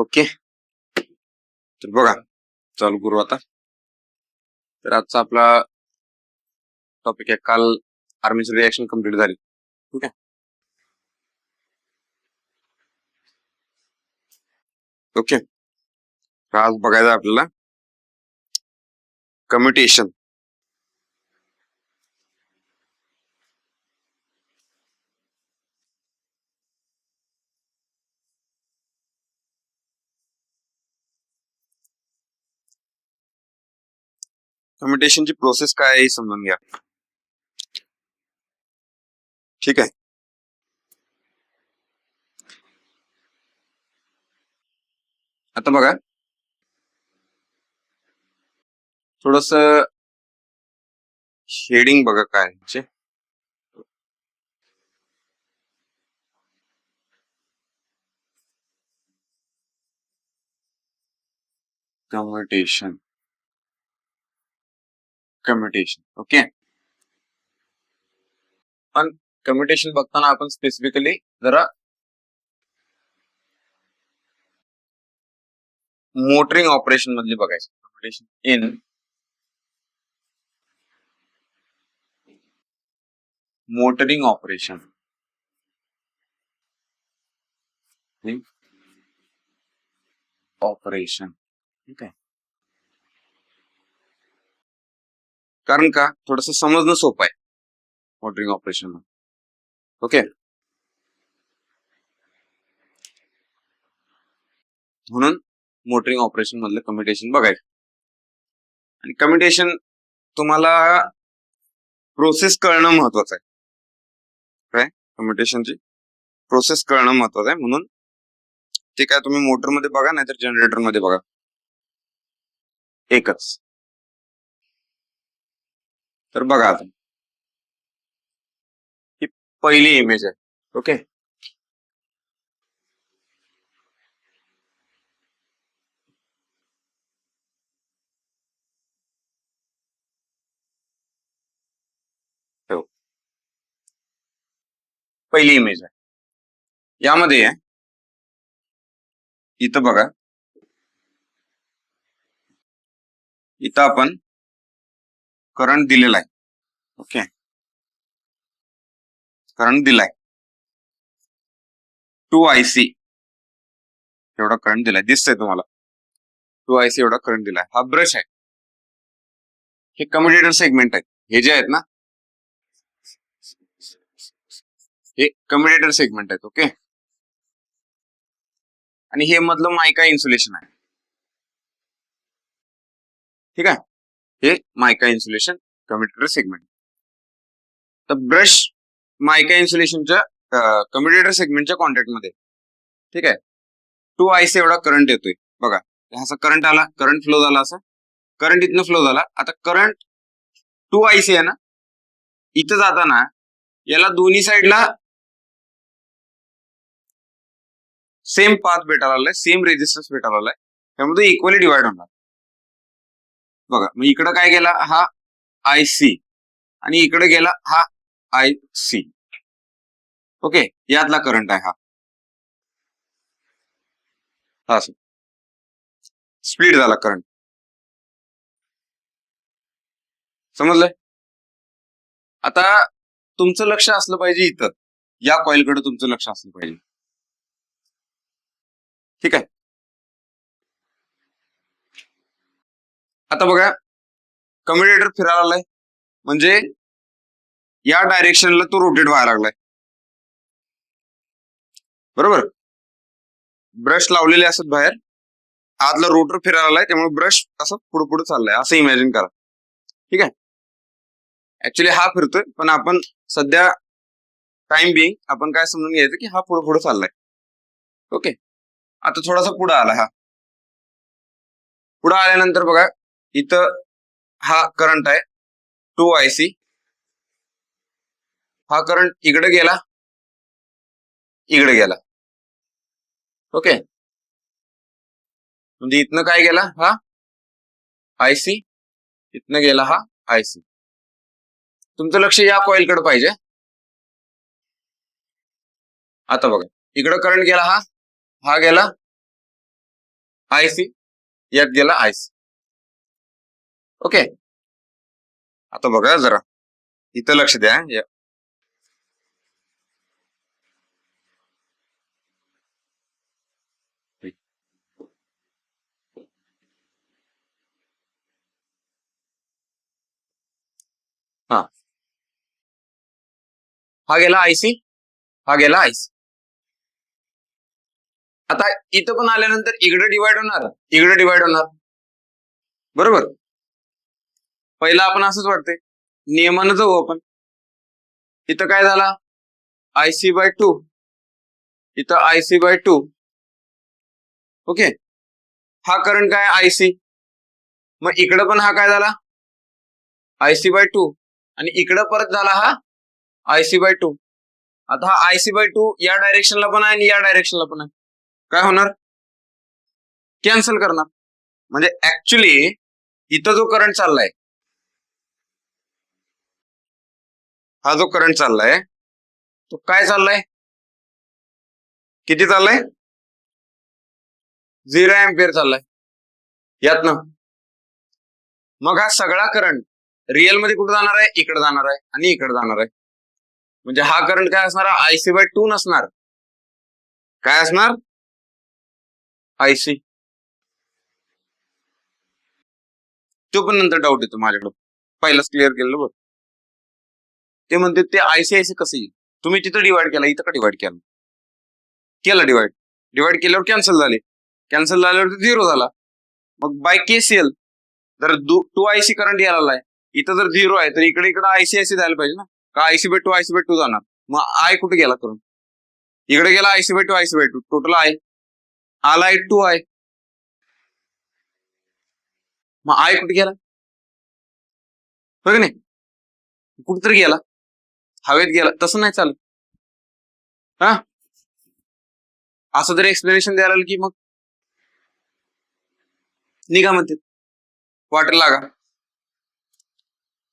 Okay. तर बघा, चालू करू आता. तर आजचा आपला टॉपिक आहे, काल आर्मीची रिएक्शन कम्प्लीट झाली. ठीक आहे. ओके. आज बघायचं आपल्याला कम्युटेशन. कम्युटेशनची प्रोसेस काय आहे हे समजून घ्या. ठीक आहे. आता बघा, थोडस शेडिंग बघा काय आहे. कम्युटेशन. ओके. पण कम्युटेशन बघताना आपण स्पेसिफिकली जरा मोटरिंग ऑपरेशन मधली बघायचं. Commutation in motoring operation. ठीक आहे. कारण का थोडस समजणं सोपं आहे मोटरिंग ऑपरेशन. ओके. म्हणून मोटरिंग ऑपरेशन मधलं कम्युटेशन बघायचं. आणि कम्युटेशन तुम्हाला प्रोसेस कळणं महत्वाचं आहे. काय कम्युटेशनची प्रोसेस कळणं महत्वाचं आहे. म्हणून ते काय तुम्ही मोटर मध्ये बघा नाहीतर जनरेटर मध्ये बघा, एकच. तर बघा आता ही पहिली इमेज आहे. ओके. पहिली इमेज आहे. यामध्ये इथं बघा, इथं आपण करंट दिलेला आहे. ओके. करंट दिलाय 2IC एवढा करंट दिलाय, दिसतंय तुम्हाला. 2IC एवढा करंट दिलाय. हा ब्रश आहे. हे कम्युटेटर सेगमेंट आहे. हे जे आहेत ना, हे कम्युटेटर सेगमेंट आहेत. ओके. आणि हे मधलं मायका इन्सुलेशन आहे. ठीक आहे. हे मायका इन्सुलेशन कम्युटेटर सेगमेंट. तर ब्रश मायका इन्सुलेशनच्या कम्युटेटर सेगमेंटच्या कॉन्टॅक्ट मध्ये. ठीक आहे. 2IC एवढा करंट येतोय बघा. असा करंट आला, करंट फ्लो झाला, असा करंट इथनं फ्लो झाला. आता करंट 2IC आहे ना, इथं जाताना याला दोन्ही साईडला सेम पाथ भेटायला लागलाय, सेम रेजिस्टन्स भेटायला लागलाय. त्यामुळे इक्वली डिवाइड होणार. बघा, मग इकडे काय गेला, हा IC आणि इकडे गेला हा IC. ओके. यातला करंट आहे हा. स्प्लिट झाला करंट. समजलंय. आता तुमचं लक्ष असलं पाहिजे इथं, या कॉइलकडे तुमचं लक्ष असलं पाहिजे. ठीक आहे. आता बघा, कम्युटेटर फिरायला लागलाय म्हणजे या डायरेक्शनला तो रोटेट व्हायला लागलाय. बरोबर. ब्रश लावलेले असत बाहेर, आतला रोटर फिरायला लागलाय, त्यामुळे ब्रश असं पुढे पुढे चाललाय असं इमॅजिन करा. ठीक आहे. ऍक्च्युली हा फिरतोय, पण आपण सध्या टाइम बिंग आपण काय समजून घ्यायचं की हा पुढे पुढे चाललाय. ओके. आता थोडासा पुढे आला. हा पुढे आल्यानंतर बघा, इथं हा करंट आहे 2IC. हा करंट इकडे गेला, इकडे गेला. ओके. म्हणजे इथनं काय गेला, हा IC, इथनं गेला हा IC. तुमचं लक्ष या कॉइलकडे पाहिजे. आता बघा, इकडे करंट गेला, हा गेला, आयसी, यात गेला आयसी. ओके, आता बघा जरा इथं लक्ष द्या. हा, हा गेला आयसी, हा गेला आयसी. आता इथं पण आल्यानंतर इकडे डिवाइड होणार, इकडे डिवाइड होणार, बरोबर. पहिला आपण असंच वाटतंय, नियमानं जाऊ आपण. इथं काय झाला, आयसी बाय 2, इथं आयसी बाय 2. ओके, हा करंट काय आयसी, मग इकडं पण हा काय झाला आयसी बाय 2, आणि इकडं परत झाला हा आयसी बाय 2. आता हा आयसी बाय 2 या डायरेक्शनला पण आहे आणि या डायरेक्शनला पण आहे. काय होणार, कॅन्सल करणार. म्हणजे ऍक्च्युली इथं जो करंट चाललाय, हा जो करंट चाललाय तो काय चाललाय, किती चाललाय, 0 एम्पियर चाललाय यातनं. मग हा सगळा करंट रिअल मध्ये कुठे जाणार आहे, इकडे जाणार आहे आणि इकडे जाणार आहे. म्हणजे हा करंट काय असणार, आयसी बाय 2 नसणार, काय असणार, आयसी. तो पण नंतर डाऊट येतो माझ्याकडे, पहिलाच क्लिअर केलं बघ. ते म्हणते ते आयसी कसं येईल, तुम्ही तिथं डिवाइड केला, इथं का डिवाइड केला, केला डिवाइड, डिवाइड केल्यावर कॅन्सल झाले, कॅन्सल झाल्यावर 0 झाला. मग बाय केसीएल जर 2 आयसी करंट यायला आहे, इथं जर 0 आहे तर इकडे इकडे आयसी द्यायला पाहिजे ना, का आयसी बाय 2 आयसी बाय 2 जाणार. मग आय कुठे गेला करून, इकडे गेला IC by 2 IC by 2, total I आला 2 आहे. मग आय कुठे गेला, बघ नाही, कुठेतरी गेला, हवेत गेला, तसं नाही चालत. हा, असं जर एक्सप्लेनेशन द्यायला की मग निघा म्हणते, वाटर लागा.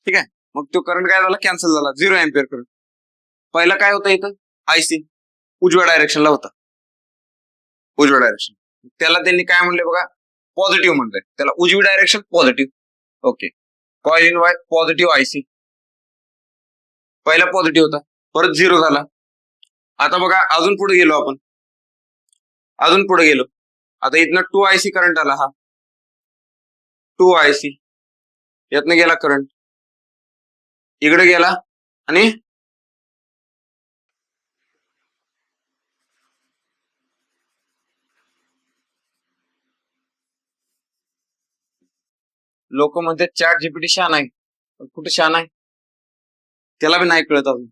ठीक आहे, मग तो करंट काय झाला, कॅन्सल झाला, 0 एम्पियर करंट. पहिला काय होतं इथं, आयसी उजव्या डायरेक्शनला होता, उजव्या डायरेक्शन. त्याला त्यांनी काय म्हणले बघा, पॉझिटिव्ह म्हणलंय, त्याला उजवी direction positive. Okay, coil in Y positive IC, पहिला पॉझिटिव्ह होता, परत 0 झाला. आता बघा अजून पुढे गेलो आपण, अजून पुढे गेलो, आता इथनं 2 आयसी करंट आला, हा 2 आयसी, यातनं गेला करंट, इकडे गेला आणि लोक म्हणतात चॅट जीपीटी शान आहे, कुठे शान आहे, त्याला बी नाही कळत अजून,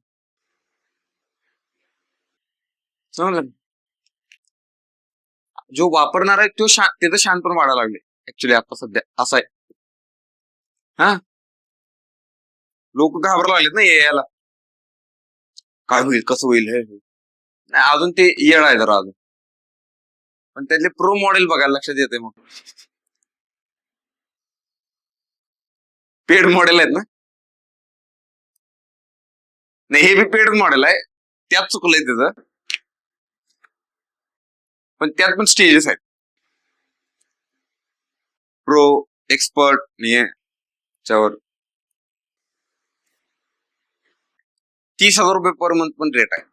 समजलं. जो वापरणार आहे तो त्याचं शान पण वाढायला लागले ऍक्च्युली आता सध्या, असं आहे. हा, लोक घाबरायला लागलेत ना याला, काय होईल कसं होईल हे नाही, अजून ते येळ आहे जरा अजून. पण त्यातले प्रो मॉडेल बघायला लक्षात येते, मग पेड मॉडेल आहेत ना, नाही हे बी पेड मॉडेल आहे, त्यात चुकलंय त्याचं, पण त्यात पण स्टेजेस आहेत, प्रो, एक्सपर्ट, याच्यावर 30,000 रुपये पर मंथ पण रेट आहे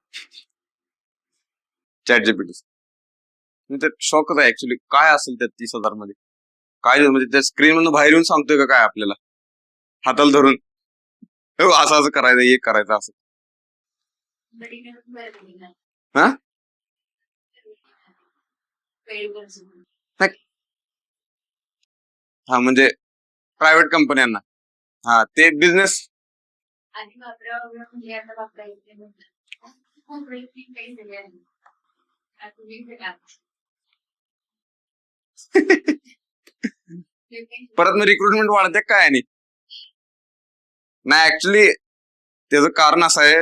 चॅट जीपीटी. तर शॉकच आहे ऍक्च्युली, काय असेल त्या 30,000 मध्ये, काय म्हणजे त्या स्क्रीन मधून बाहेर येऊन सांगतोय का काय आपल्याला, हाताला धरून असं असं करायचं, हे करायचं असं. हा, हा म्हणजे प्रायव्हेट कंपन्यांना, हा ते बिझनेस. परत मग रिक्रुटमेंट वाढते काय, नाही ऍक्च्युली त्याचं कारण असं आहे,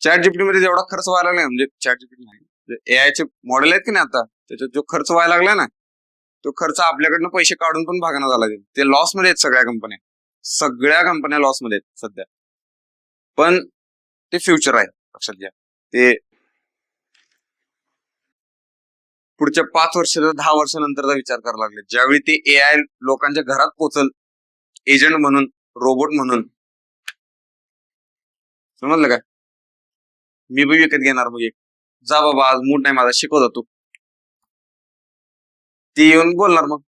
चॅट जीपीटी मध्ये जेवढा खर्च व्हायला लागलाय, म्हणजे चॅट जीपीटी नाही, एआय चे मॉडेल आहेत की नाही आता, त्याच्यात जो खर्च व्हायला लागलाय ना, तो खर्च आपल्याकडनं पैसे काढून पण भागणं झाला, ते लॉस मध्ये आहेत सगळ्या कंपन्या, सगळ्या कंपन्या लॉस मध्ये आहेत सध्या. पण ते फ्युचर आहे, लक्षात घ्या. ते पुढच्या 5 वर्षाचा 10 वर्षानंतरचा विचार करायला लागले, ज्यावेळी ते AI लोकांच्या घरात पोहोचल एजंट म्हणून, रोबोट म्हणून. समजलं का? मी बी विकत घेणार मग एक. जा बाबा आज मूड नाही माझा, शिकवत तू. ती येऊन बोलणार मग,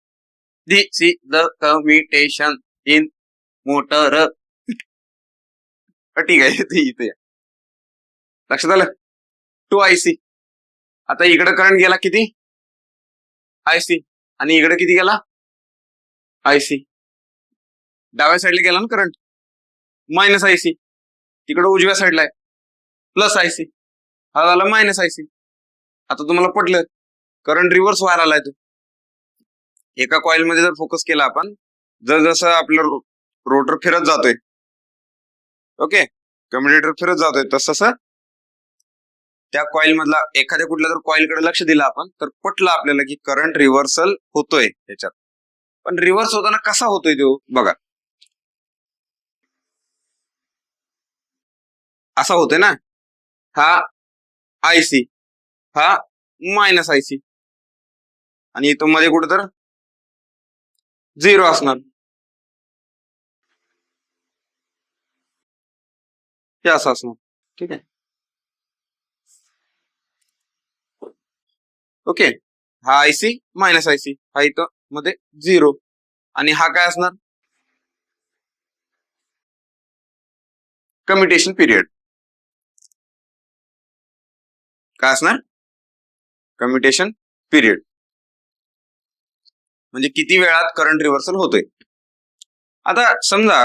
this is the communication in motor. ठीक आहे, इथे या. लक्षात आलं? 2 IC. आता इकडे करंट गेला किती? IC. आणि इकडे किती गेला? IC. डाव्या साईडला गेला ना करंट, मायनस IC. तिकडे उजव्या साईडला आहे प्लस IC. हा झाला मायनस IC. आता तुम्हाला पटलं करंट रिव्हर्स व्हायला आलाय. तो एका कॉइल मध्ये जर फोकस केला आपण, जसं आपलं रोटर फिरत जातोय, ओके, कम्युटेटर फिरत जातोय, तसं त्या कॉइल मधला एखाद्या कुठल्या जर कॉइल कडे लक्ष दिलं आपण, तर पटलं आपल्याला की करंट रिव्हर्सल होतोय त्याच्यात. पण रिव्हर्स होताना कसा होतोय तो बघा, असा होतोय ना. हा IC, हा मायनस IC, आणि इथं मध्ये कुठं तर 0 असणार. हे असं असणार. ठीक आहे, ओके. हा IC मायनस IC, हा इथं मध्ये 0, आणि हा काय असणार? Commutation period. काय असणार? Commutation period. म्हणजे किती वेळात करंट रिव्हर्सल होतोय. आता समजा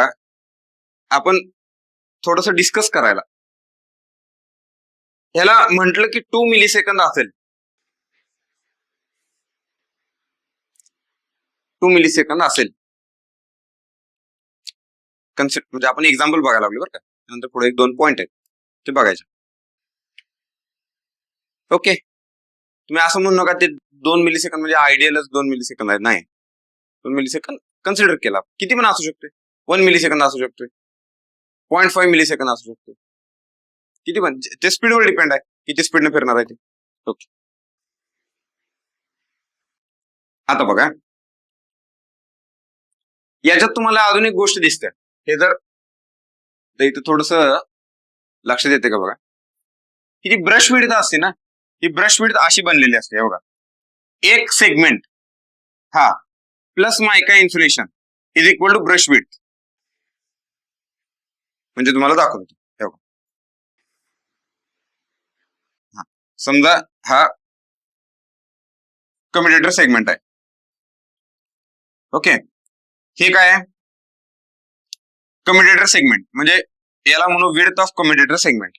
आपण थोडस डिस्कस करायला, ह्याला म्हटलं की 2 मिलीसेकंद असेल, 2 मिलीसेकंद असेल. कन्सेप्ट म्हणजे आपण एक्झाम्पल बघायला लागलो बरं का, नंतर पुढे 1-2 पॉइंट आहेत ते बघायचे. ओके, तुम्ही असं म्हणू नका ते 2 मिलीसेकंद म्हणजे आयडियलच 2 मिलीसेकंद आहेत. नाही, 2 मिलीसेकंद कन्सिडर केला, किती पण असू शकते. 1 मिलीसेकंद असू शकतोय, 0.5 मिलीसेकंद असू शकतो, किती पण. ते स्पीडवर डिपेंड आहे, किती स्पीडने फिरणार आहे ते. ओके, आता बघा याच्यात तुम्हाला अजून एक गोष्ट दिसते. हे जर इथं थोडस लक्षात येते का बघा, ही जी ब्रश विड्थ असते ना, ही ब्रश विड्थ अशी बनलेली असते. बघा, एक सेगमेंट हा plus mica insulation is equal to brush width. म्हणजे तुम्हाला दाखवतो, समजा हा कम्युटेटर सेगमेंट आहे, ओके. हे काय आहे? कम्युटेटर सेगमेंट म्हणजे याला म्हणू width of commutator segment.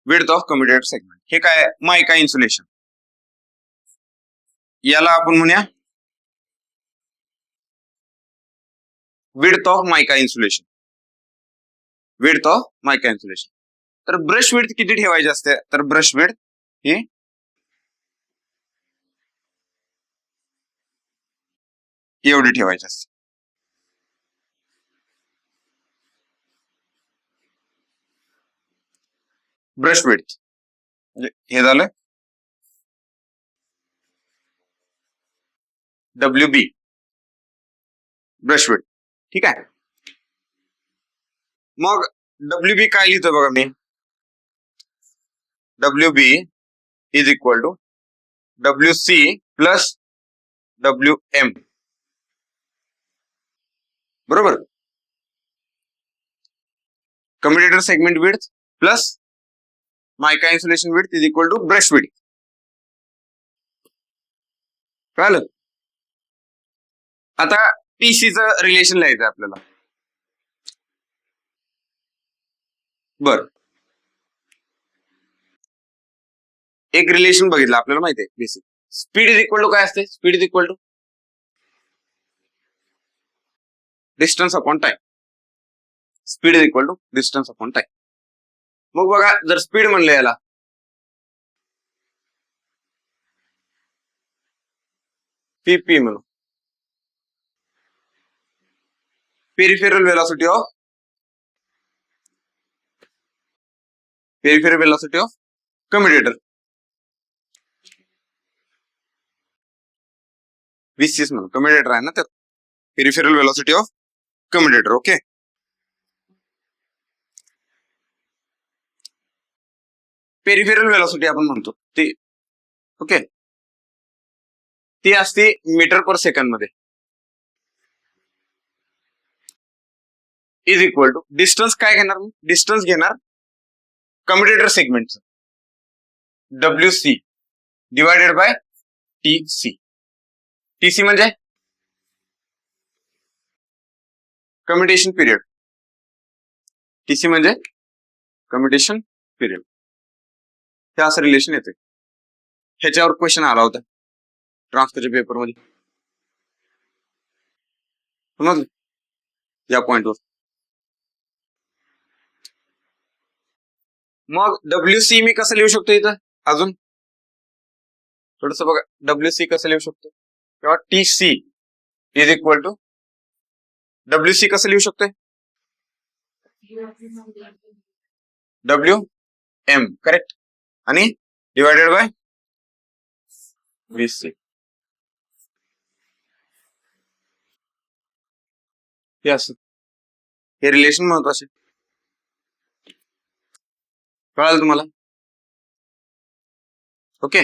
Width of commutator segment हे काय आहे? मायका इन्सुलेशन. याला आपण म्हणूया width of mica insulation. Width of mica insulation. तर ब्रश विड्थ किती ठेवायची असते? तर ब्रश विड्थ ही एवढी ठेवायची असते. ब्रश विड्थ म्हणजे हे झालं WB, ब्रश विड्थ. ठीक आहे, मग WB काय लिहितो बघा मी, WB is equal to WC plus WM. बरोबर, commutator segment width plus mica insulation width is equal to brush width. कळलं? आता TCचं रिलेशन लिहायचं आपल्याला. बर, एक रिलेशन बघितलं आपल्याला माहिती आहे basic. Speed is equal to काय असते? Speed is equal to distance upon time. Speed is equal to distance upon time. मग बघा, जर स्पीड म्हणलं याला, PP म्हणू, peripheral velocity of commutator. VCS म्हणून कम्युटेटर आहे ना त्यात, peripheral velocity of commutator. Okay, peripheral velocity आपण म्हणतो ती. ओके, ती असते मीटर पर सेकंड मध्ये. इज इक्वल टू डिस्टन्स काय घेणार, डिस्टन्स घेणार commutator सेगमेंटचं, WC divided by TC. TC म्हणजे कम्युटेशन पिरियड. TC म्हणजे कम्युटेशन पिरियड. हे असं रिलेशन येते. ह्याच्यावर क्वेश्चन आला होता ट्रान्सफरच्या पेपर मध्ये, समजलं या पॉइंटवर. मग WC मी कसं लिहू शकतो इथं, अजून थोडस बघा. WC कसं लिहू शकतो तेव्हा TC is equal to WC कसं लिहू शकतोय, WM करेक्ट, आणि डिवायडेड बाय VC. हे असं, हे रिलेशन महत्वाचे. कळालं तुम्हाला. ओके,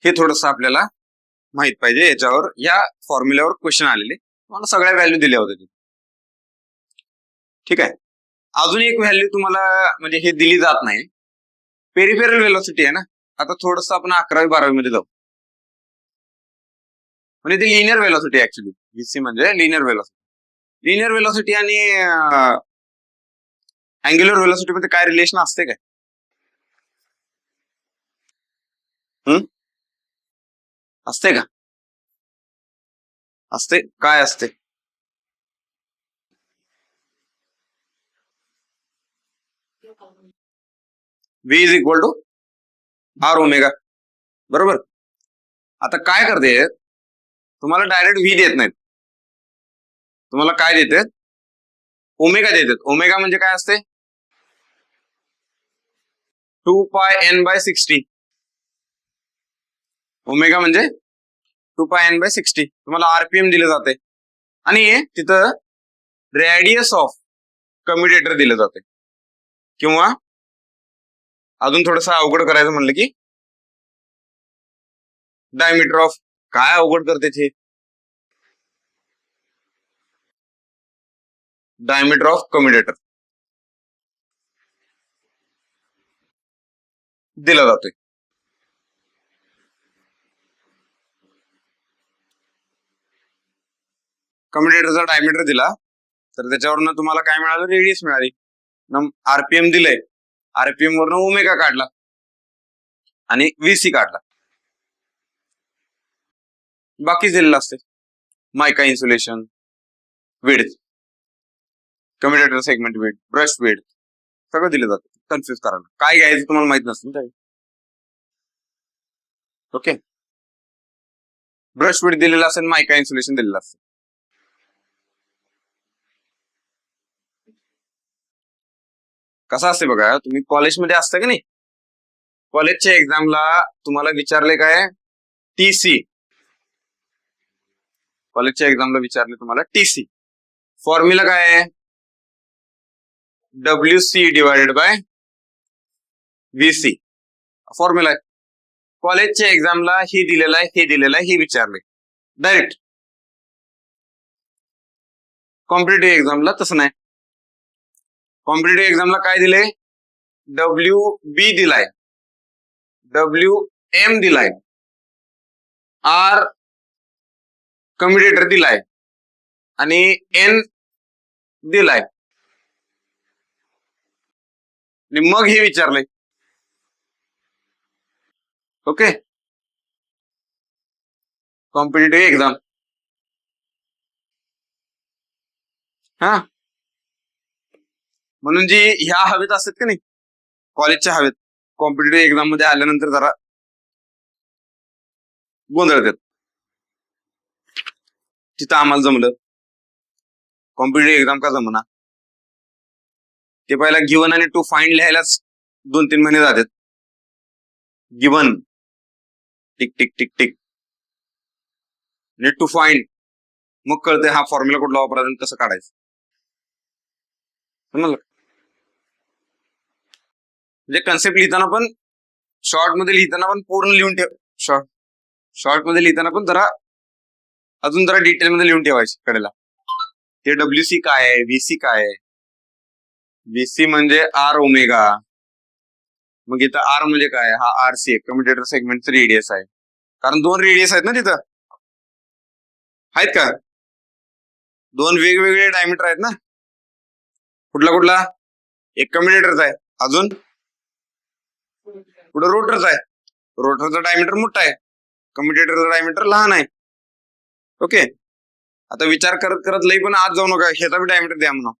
हे थोडस आपल्याला माहित पाहिजे. याच्यावर या फॉर्म्युल्यावर क्वेश्चन आलेले, मला सगळ्या व्हॅल्यू दिल्या होत्या. ठीक आहे, अजून एक व्हॅल्यू तुम्हाला म्हणजे हे दिली जात नाही, पेरिफेरल व्हेलॉसिटी आहे ना. आता थोडस आपण 11वी-12वी मध्ये जाऊ, म्हणजे ती लिनियर व्हेलॉसिटी ऍक्च्युली. VC म्हणजे लिनियर व्हेलॉसिटी. लिनियर व्हेलॉसिटी आणि अँग्युलर व्हेलॉसिटी मध्ये काय रिलेशन असते काय, असते का, असते काय असते, V is equal to R omega. बरोबर. आता काय करते, तुम्हाला डायरेक्ट V देत नाहीत, तुम्हाला काय देतात, ओमेगा देतात. ओमेगा म्हणजे काय असते, 2πn/60. ओमेगा म्हणजे 2πn/60. तुम्हाला RPM दिले जाते, आणि तिथं रेडियस ऑफ कम्युटेटर दिलं जाते. किंवा अजून थोडस अवघड करायचं म्हणलं की डायमीटर ऑफ, काय अवघड करते ते, डायमीटर ऑफ कम्युटेटर दिला जातोय. कम्युटेटरचा डायमीटर दिला तर त्याच्यावरनं तुम्हाला काय मिळालं, रेडियस मिळाली. RPM दिलंय, RPM वरनं ओमेगा काढला आणि VC काढला. बाकी दिलेलं असते, mica insulation, width, commutator segment width, brush width, सगळं दिलं जातं. कन्फ्युज करायला काय घ्यायचं तुम्हाला माहित नसतं त्यावेळी. ओके, ब्रश विड्थ दिलेलं असेल, मायका इन्सुलेशन दिलेलं असतं. कसं असते बघा, तुम्ही कॉलेजमध्ये असता की नाही, कॉलेजच्या एक्झामला तुम्हाला विचारले काय, TC. कॉलेजच्या एक्झामला विचारले तुम्हाला TC. फॉर्म्युला काय आहे, WC divided by VC. Formula आहे. कॉलेजच्या एक्झामला हे दिलेलं आहे, हे दिलेलं आहे, हे विचारले डायरेक्ट. कॉम्पिटेटिव्ह एक्झामला तसं नाही. कॉम्पिटेटिव्ह एक्झामला काय दिले, WB दिलाय, WM दिलाय, R कम्युटेटर दिलाय, आणि N दिलाय, आणि मग हे विचारलंय. Okay, competitive exam. हा, म्हणून जी ह्या हवेत असतात की नाही, कॉलेजच्या हवेत, कॉम्पिटेटिव्ह एक्झाम मध्ये आल्यानंतर जरा गोंधळतात. तिथं आम्हाला जमलं, कॉम्पिटेटिव्ह एक्झाम का जमना, ते पहिला गिवन आणि टू फाइंड लिहायलाच 2-3 महिने जातात. Given tick tick tick tick need to find, मग कळते हा फॉर्म्युला कुठला वापरायचा आणि कसं काढायचं. समजलं? म्हणजे कन्सेप्ट लिहिताना पण शॉर्ट मध्ये लिहिताना पण पूर्ण लिहून ठेव. शॉर्ट मध्ये लिहिताना पण अजून जरा डिटेल मध्ये लिहून ठेवायचे कडेला. ते WC काय आहे, VC काय आहे. VC म्हणजे आर ओमेगा. मग इथं आर म्हणजे काय, हा RC आहे, कम्युटेटर सेगमेंटचं रेडियस आहे. कारण 2 रेडियस आहेत ना तिथं, आहेत का? 2 वेगवेगळे डायमीटर आहेत ना. कुठला एक कम्युटेटरचा आहे, अजून पुढे रोटरचा आहे. रोटरचा डायमीटर मोठा आहे, कम्युटेटरचा डायमीटर लहान आहे. ओके, आता विचार करत करत लई पण आज जाऊ नका, ह्याचा बी डायमीटर द्या म्हणा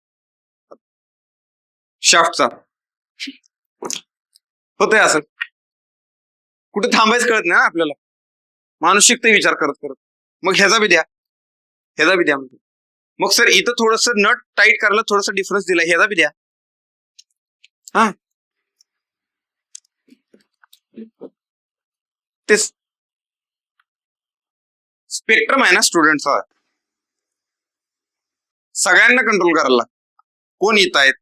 शाफ्टचा. होतंय असं, कुठे थांबायचं कळत नाही ना आपल्याला. माणूस शिकते विचार करत करत. मग ह्याचा बी द्या, ह्याचा बी द्या. मग सर इथं थोडस नट टाईट करायला थोडासा डिफरन्स दिला, ह्याचा बी द्या. हा, तेच स्पेक्ट्रम आहे ना स्टुडंटचा, सगळ्यांना कंट्रोल करायला. कोण येत आहेत.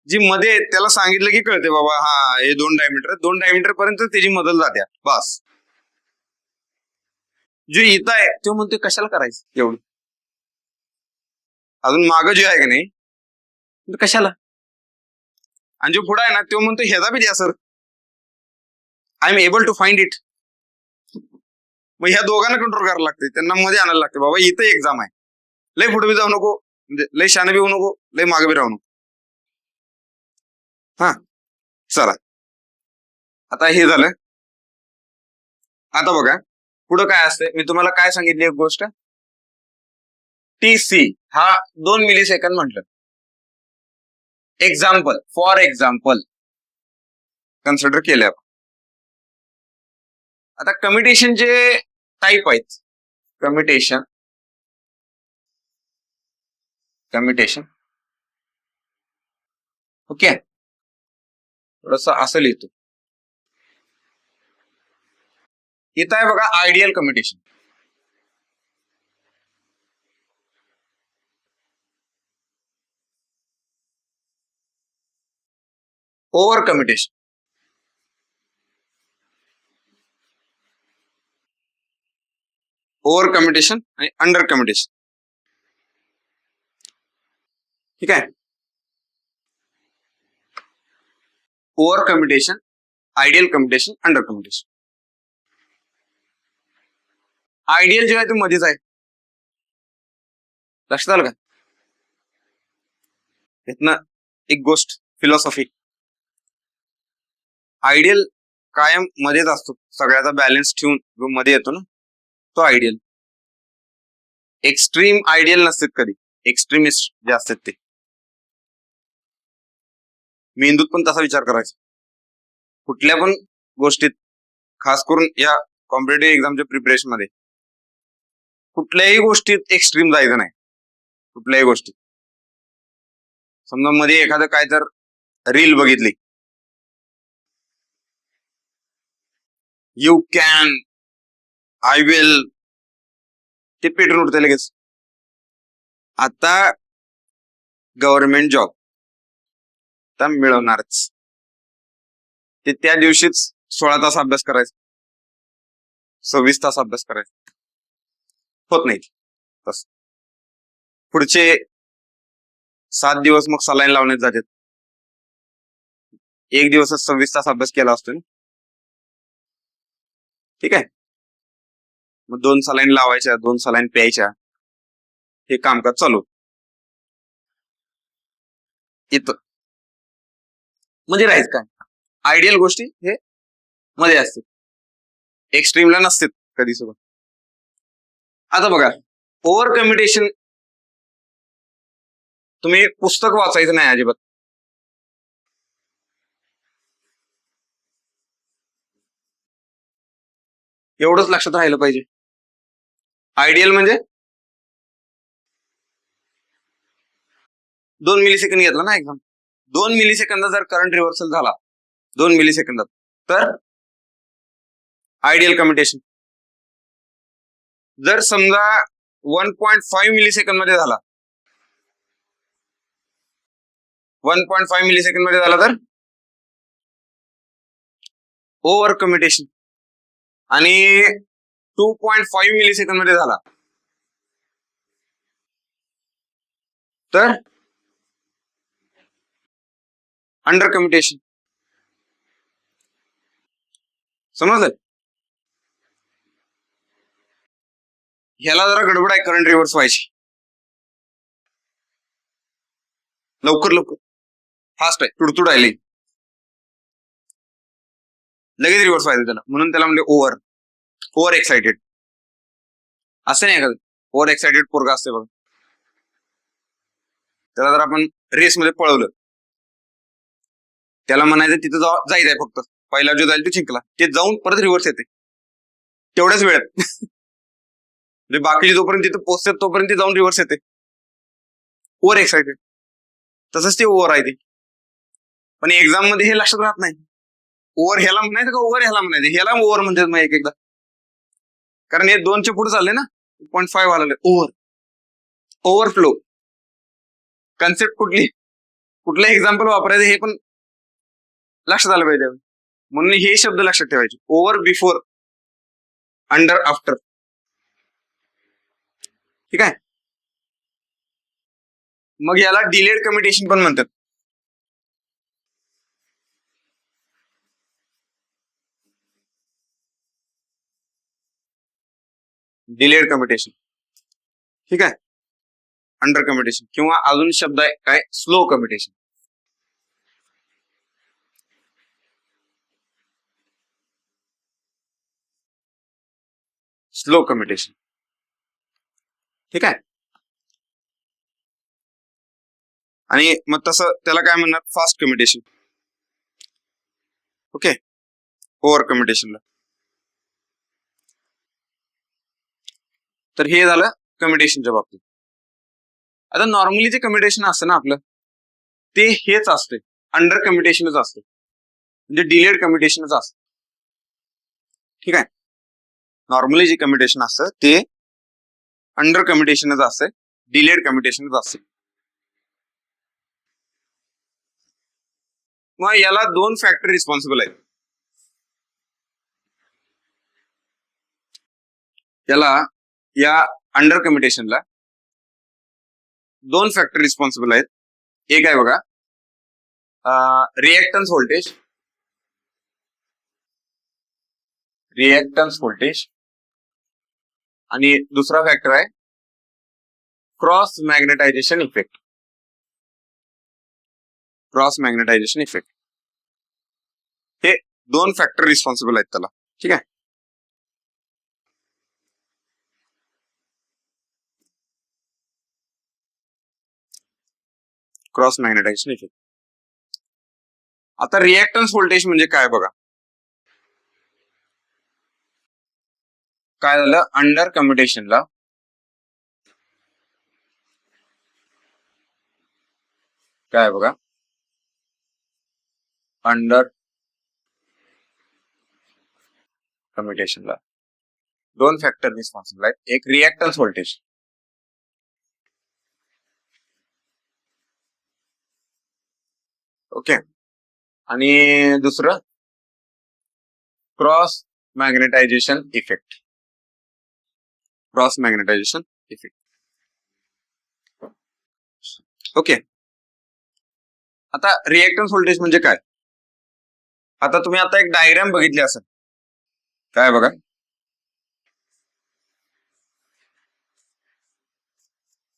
जी मध्ये आहेत त्याला सांगितलं की कळते बाबा हा हे 2 डायमीटर पर्यंत त्याची मदत जाते बस. जे येत आहे तो म्हणते कशाला करायचं एवढं, अजून मागं जे आहे का नाही कशाला. आणि जो पुढे आहे ना तो म्हणतो ह्याचा बी द्या sir, I am able to find it. मग ह्या दोघांना कंट्रोल करायला लागते, त्यांना मध्ये आणायला लागते. बाबा इथं एक्झाम आहे, लय पुढे बी जाऊ नको, म्हणजे लय शाने बी होऊ नको, लय मागे बी राहू नको. हा चला, आता हे झालं. आता बघा पुढं काय असते, मी तुम्हाला काय सांगितली एक गोष्ट, TC हा 2 मिलीसेकंद म्हटलं. एक्झाम्पल, फॉर एक्झाम्पल कन्सिडर केलं. आता कम्युटेशनचे टाईप आहेत. कम्युटेशन ओके, थोडस असं लिहितो. इथं आहे बघा आयडियल कम्युटेशन, ओव्हर कम्युटेशन, आणि अंडर कम्युटेशन. ठीक आहे, over commutation, ideal commutation, under commutation. Ideal जे आहे ते मध्येच आहे, लक्षात आलं का? इथनं एक गोष्ट फिलॉसॉफी, आयडियल कायम मध्येच असतो, सगळ्याचा बॅलन्स ठेवून जो मध्ये येतो ना तो आयडियल. एक्स्ट्रीम आयडियल नसतात कधी, एक्स्ट्रीमिस्ट जे असतात ते. मेंदूत पण तसा विचार करायचा कुठल्या पण गोष्टीत, खास करून या कॉम्पिटेटिव्ह एक्झामच्या प्रिपरेशन मध्ये कुठल्याही गोष्टीत एक्स्ट्रीम जायचं नाही. कुठल्याही गोष्टीत, समजा मध्ये एखादं काय तर रील बघितली, यू कॅन, आय विल, ते पेटून उठते लगेच. आता गव्हर्नमेंट जॉब आता मिळवणारच, ते त्या दिवशीच 16 तास अभ्यास करायचा, 26 तास अभ्यास करायचा, होत नाही तस. पुढचे 7 दिवस मग सलाईन लावण्यात जातात. एक दिवसच 26 तास अभ्यास केला असतो. ठीक आहे, मग 2 सलाईन लावायच्या, 2 सलाईन प्यायच्या, हे कामकाज चालू. इथं म्हणजे राहायचं काय, आयडियल गोष्टी हे मध्ये असतात, एक्स्ट्रीमला नसतात कधी सुद्धा. आता बघा ओव्हर कम्युटेशन, तुम्ही पुस्तक वाचायचं नाही अजिबात. एवढंच लक्षात राहिलं पाहिजे. आयडियल म्हणजे 2 मिलीसेकंद घेतला ना एक्झाम, 2 मिली सेकंदात जर करंट रिव्हर्सल झाला 2 मिली सेकंदात तर आयडियल कम्युटेशन. जर समजा 1.5 मिली सेकंद मध्ये झाला 1.5 मिली सेकंद मध्ये झाला तर ओव्हर कम्युटेशन. आणि 2.5 मिली सेकंद मध्ये झाला तर अंडर कम्युटेशन. समजलं? ह्याला जरा गडबड आहे करंट रिव्हर्स व्हायची. लवकर लवकर फास्ट आहे, तुडतुड आहे लगेच रिव्हर्स व्हायचं त्याला, म्हणून त्याला म्हणजे ओव्हर एक्साइटेड. असं नाही का ओव्हर एक्साइटेड पोरगा असते बघा, त्याला जर आपण रेसमध्ये पळवलं त्याला म्हणायचं तिथं जायचंय फक्त, पहिला जो जाईल तो जिंकला, ते जाऊन परत रिव्हर्स येते तेवढ्याच वेळात. म्हणजे बाकीचे जोपर्यंत तिथं पोहोचतात तोपर्यंत ते जाऊन रिव्हर्स येते. ओव्हर एक्साइटेड तसंच ते ओव्हर आहे ते. पण एक्झाम मध्ये हे लक्षात राहत नाही. ओव्हर ह्याला म्हणायचं का ओव्हर ह्याला म्हणायचं, ह्याला ओव्हर म्हणतात मग एक एकदा, कारण हे 2च्या पुढे चालले ना, 2.5 आले. ओव्हरफ्लो कन्सेप्ट कुठलं एक्झाम्पल वापरायचं हे पण लक्षात आलं पाहिजे. म्हणून हे शब्द लक्षात ठेवायचे, ओव्हर, बिफोर, अंडर, आफ्टर. ठीक आहे. मग याला डिलेड कम्युटेशन पण म्हणतात. Delayed commutation. ठीक आहे. अंडर कम्युटेशन किंवा अजून शब्द आहे काय, स्लो कम्युटेशन. Slow commutation. ठीक आहे. आणि मग तसं त्याला काय म्हणणार, फास्ट कम्युटेशन. ओके. ओव्हर कम्युटेशनला. तर हे झालं कम्युटेशनच्या बाबतीत. आता नॉर्मली जे कम्युटेशन असतं ना आपलं ते हेच असते, अंडर कम्युटेशनच असते, म्हणजे डिलेड कम्युटेशनच असतं. ठीक आहे. नॉर्मली जे कम्युटेशन असतं ते अंडर कम्युटेशनच असते, डिलेड कम्युटेशनच असते. मग याला 2 फॅक्टर रिस्पॉन्सिबल आहेत. याला या अंडर कम्युटेशनला 2 फॅक्टर रिस्पॉन्सिबल आहेत. एक आहे बघा रिएक्टन्स व्होल्टेज, आणि दुसरा फॅक्टर आहे क्रॉस मॅग्नेटायझेशन इफेक्ट. हे 2 फॅक्टर रिस्पॉन्सिबल आहेत त्याला. ठीक आहे. Cross magnetization effect. आता रिएक्टन्स व्होल्टेज म्हणजे काय बघा, काय झालं अंडर कम्युटेशनला काय बघा, अंडर कम्युटेशनला 2 फॅक्टर रिस्पॉन्सिबल आहेत. एक रिएक्टन्स व्होल्टेज, ओके, आणि दुसरं क्रॉस मॅग्नेटायझेशन इफेक्ट. ओके. आता रिएक्टन्स व्होल्टेज म्हणजे काय, आता तुम्ही आता एक डायग्राम बघितली असेल, काय बघा,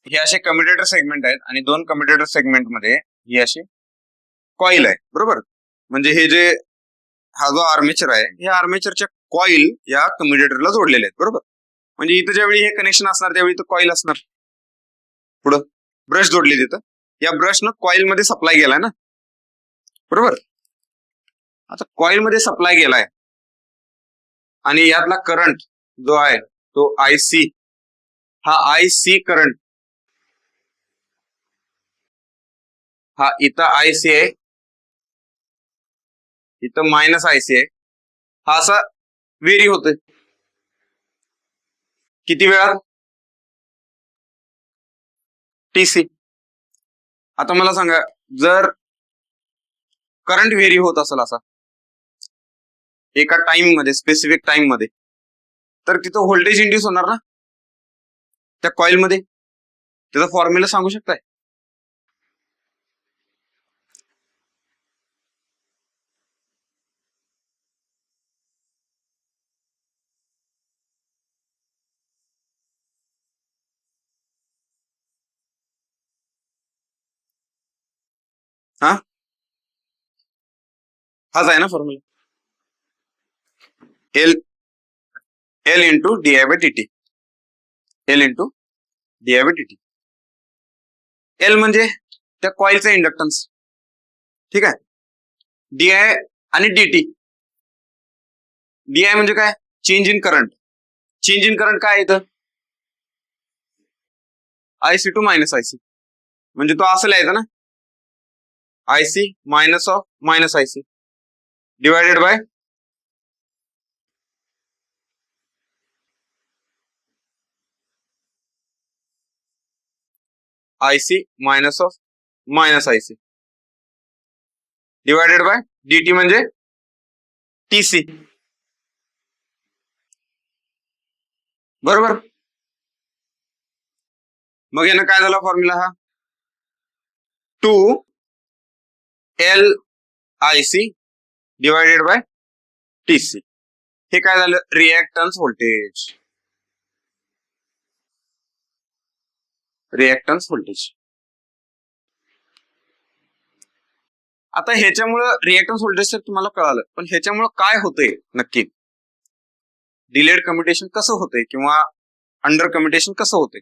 हे असे कम्युटेटर सेगमेंट आहेत आणि 2 कम्युटेटर सेगमेंट मध्ये ही अशी कॉईल आहे, बरोबर. म्हणजे हे जे हा जो आर्मेचर आहे, हे आर्मेचरच्या कॉईल या कम्युटेटरला जोडलेले आहेत, बरोबर. म्हणजे इथं ज्यावेळी हे कनेक्शन असणार त्यावेळी इथं कॉईल असणार, पुढं ब्रश जोडले तिथं, या ब्रशनं कॉईल मध्ये सप्लाय गेलाय ना, बरोबर. आता कॉईल मध्ये सप्लाय गेलाय आणि यातला करंट जो आहे तो IC, हा IC करंट हा इथं आयसी आहे, इथं मायनस आयसी आहे, हा असा व्हेरी होतोय किती वेळात? टीसी. आता मला सांगा, जर करंट व्हेरी होत असेल असा एका टाइम मध्ये, स्पेसिफिक टाइम मध्ये, तर तिथं व्होल्टेज इंड्यूस होणार ना त्या कॉइल मध्ये. त्याचा फॉर्म्युला सांगू शकताय? हा हाच आहे ना formula, L L into D I by D T. L into D I by D T. L म्हणजे त्या कॉइलचा इंडक्टन्स, ठीक आहे. डी आय आणि डी टी. डी आय म्हणजे काय? Change in current. Change in current काय येतं? IC two minus IC. म्हणजे तो असं लिहायचा ना, IC minus of minus IC divided by IC minus of minus IC divided by DT म्हणजे टीसी. बरोबर. मग यानं काय झाला फॉर्म्युला हा? Two L I C divided by TC. हे काय झालं? Reactance voltage. Reactance voltage. आता ह्याच्यामुळं रिएक्टन्स व्होल्टेज तर तुम्हाला कळालं, पण ह्याच्यामुळं काय होतंय नक्की? डिलेड कम्युटेशन कसं होतंय किंवा अंडर कम्युटेशन कसं होतंय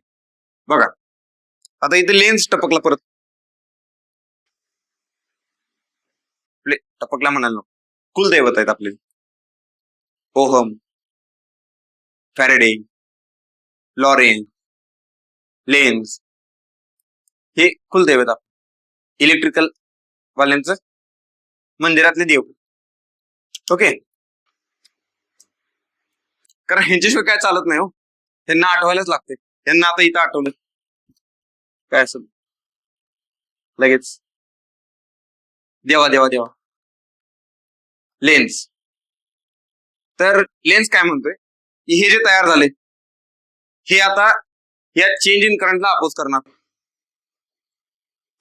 बघा. आता इथे लेन्स टपकला, परत टपकला म्हणाल नको, कुलदैवत आहेत आपले. ओहम, फॅरेडे, लॉरेन, लेन्स, हे कुलदैवत आप इलेक्ट्रिकल वाल्यांचं मंदिरातले देव. ओके. कारण ह्यांच्याशिवाय काय चालत नाही हो, त्यांना आठवायलाच लागते. त्यांना आता इथं आठवलं काय असं लगेच देवा देवा देवा. लेन्स. तर लेन्स काय म्हणतोय की हे जे तयार झाले हे आता या चेंज इन करंटला अपोज करणार,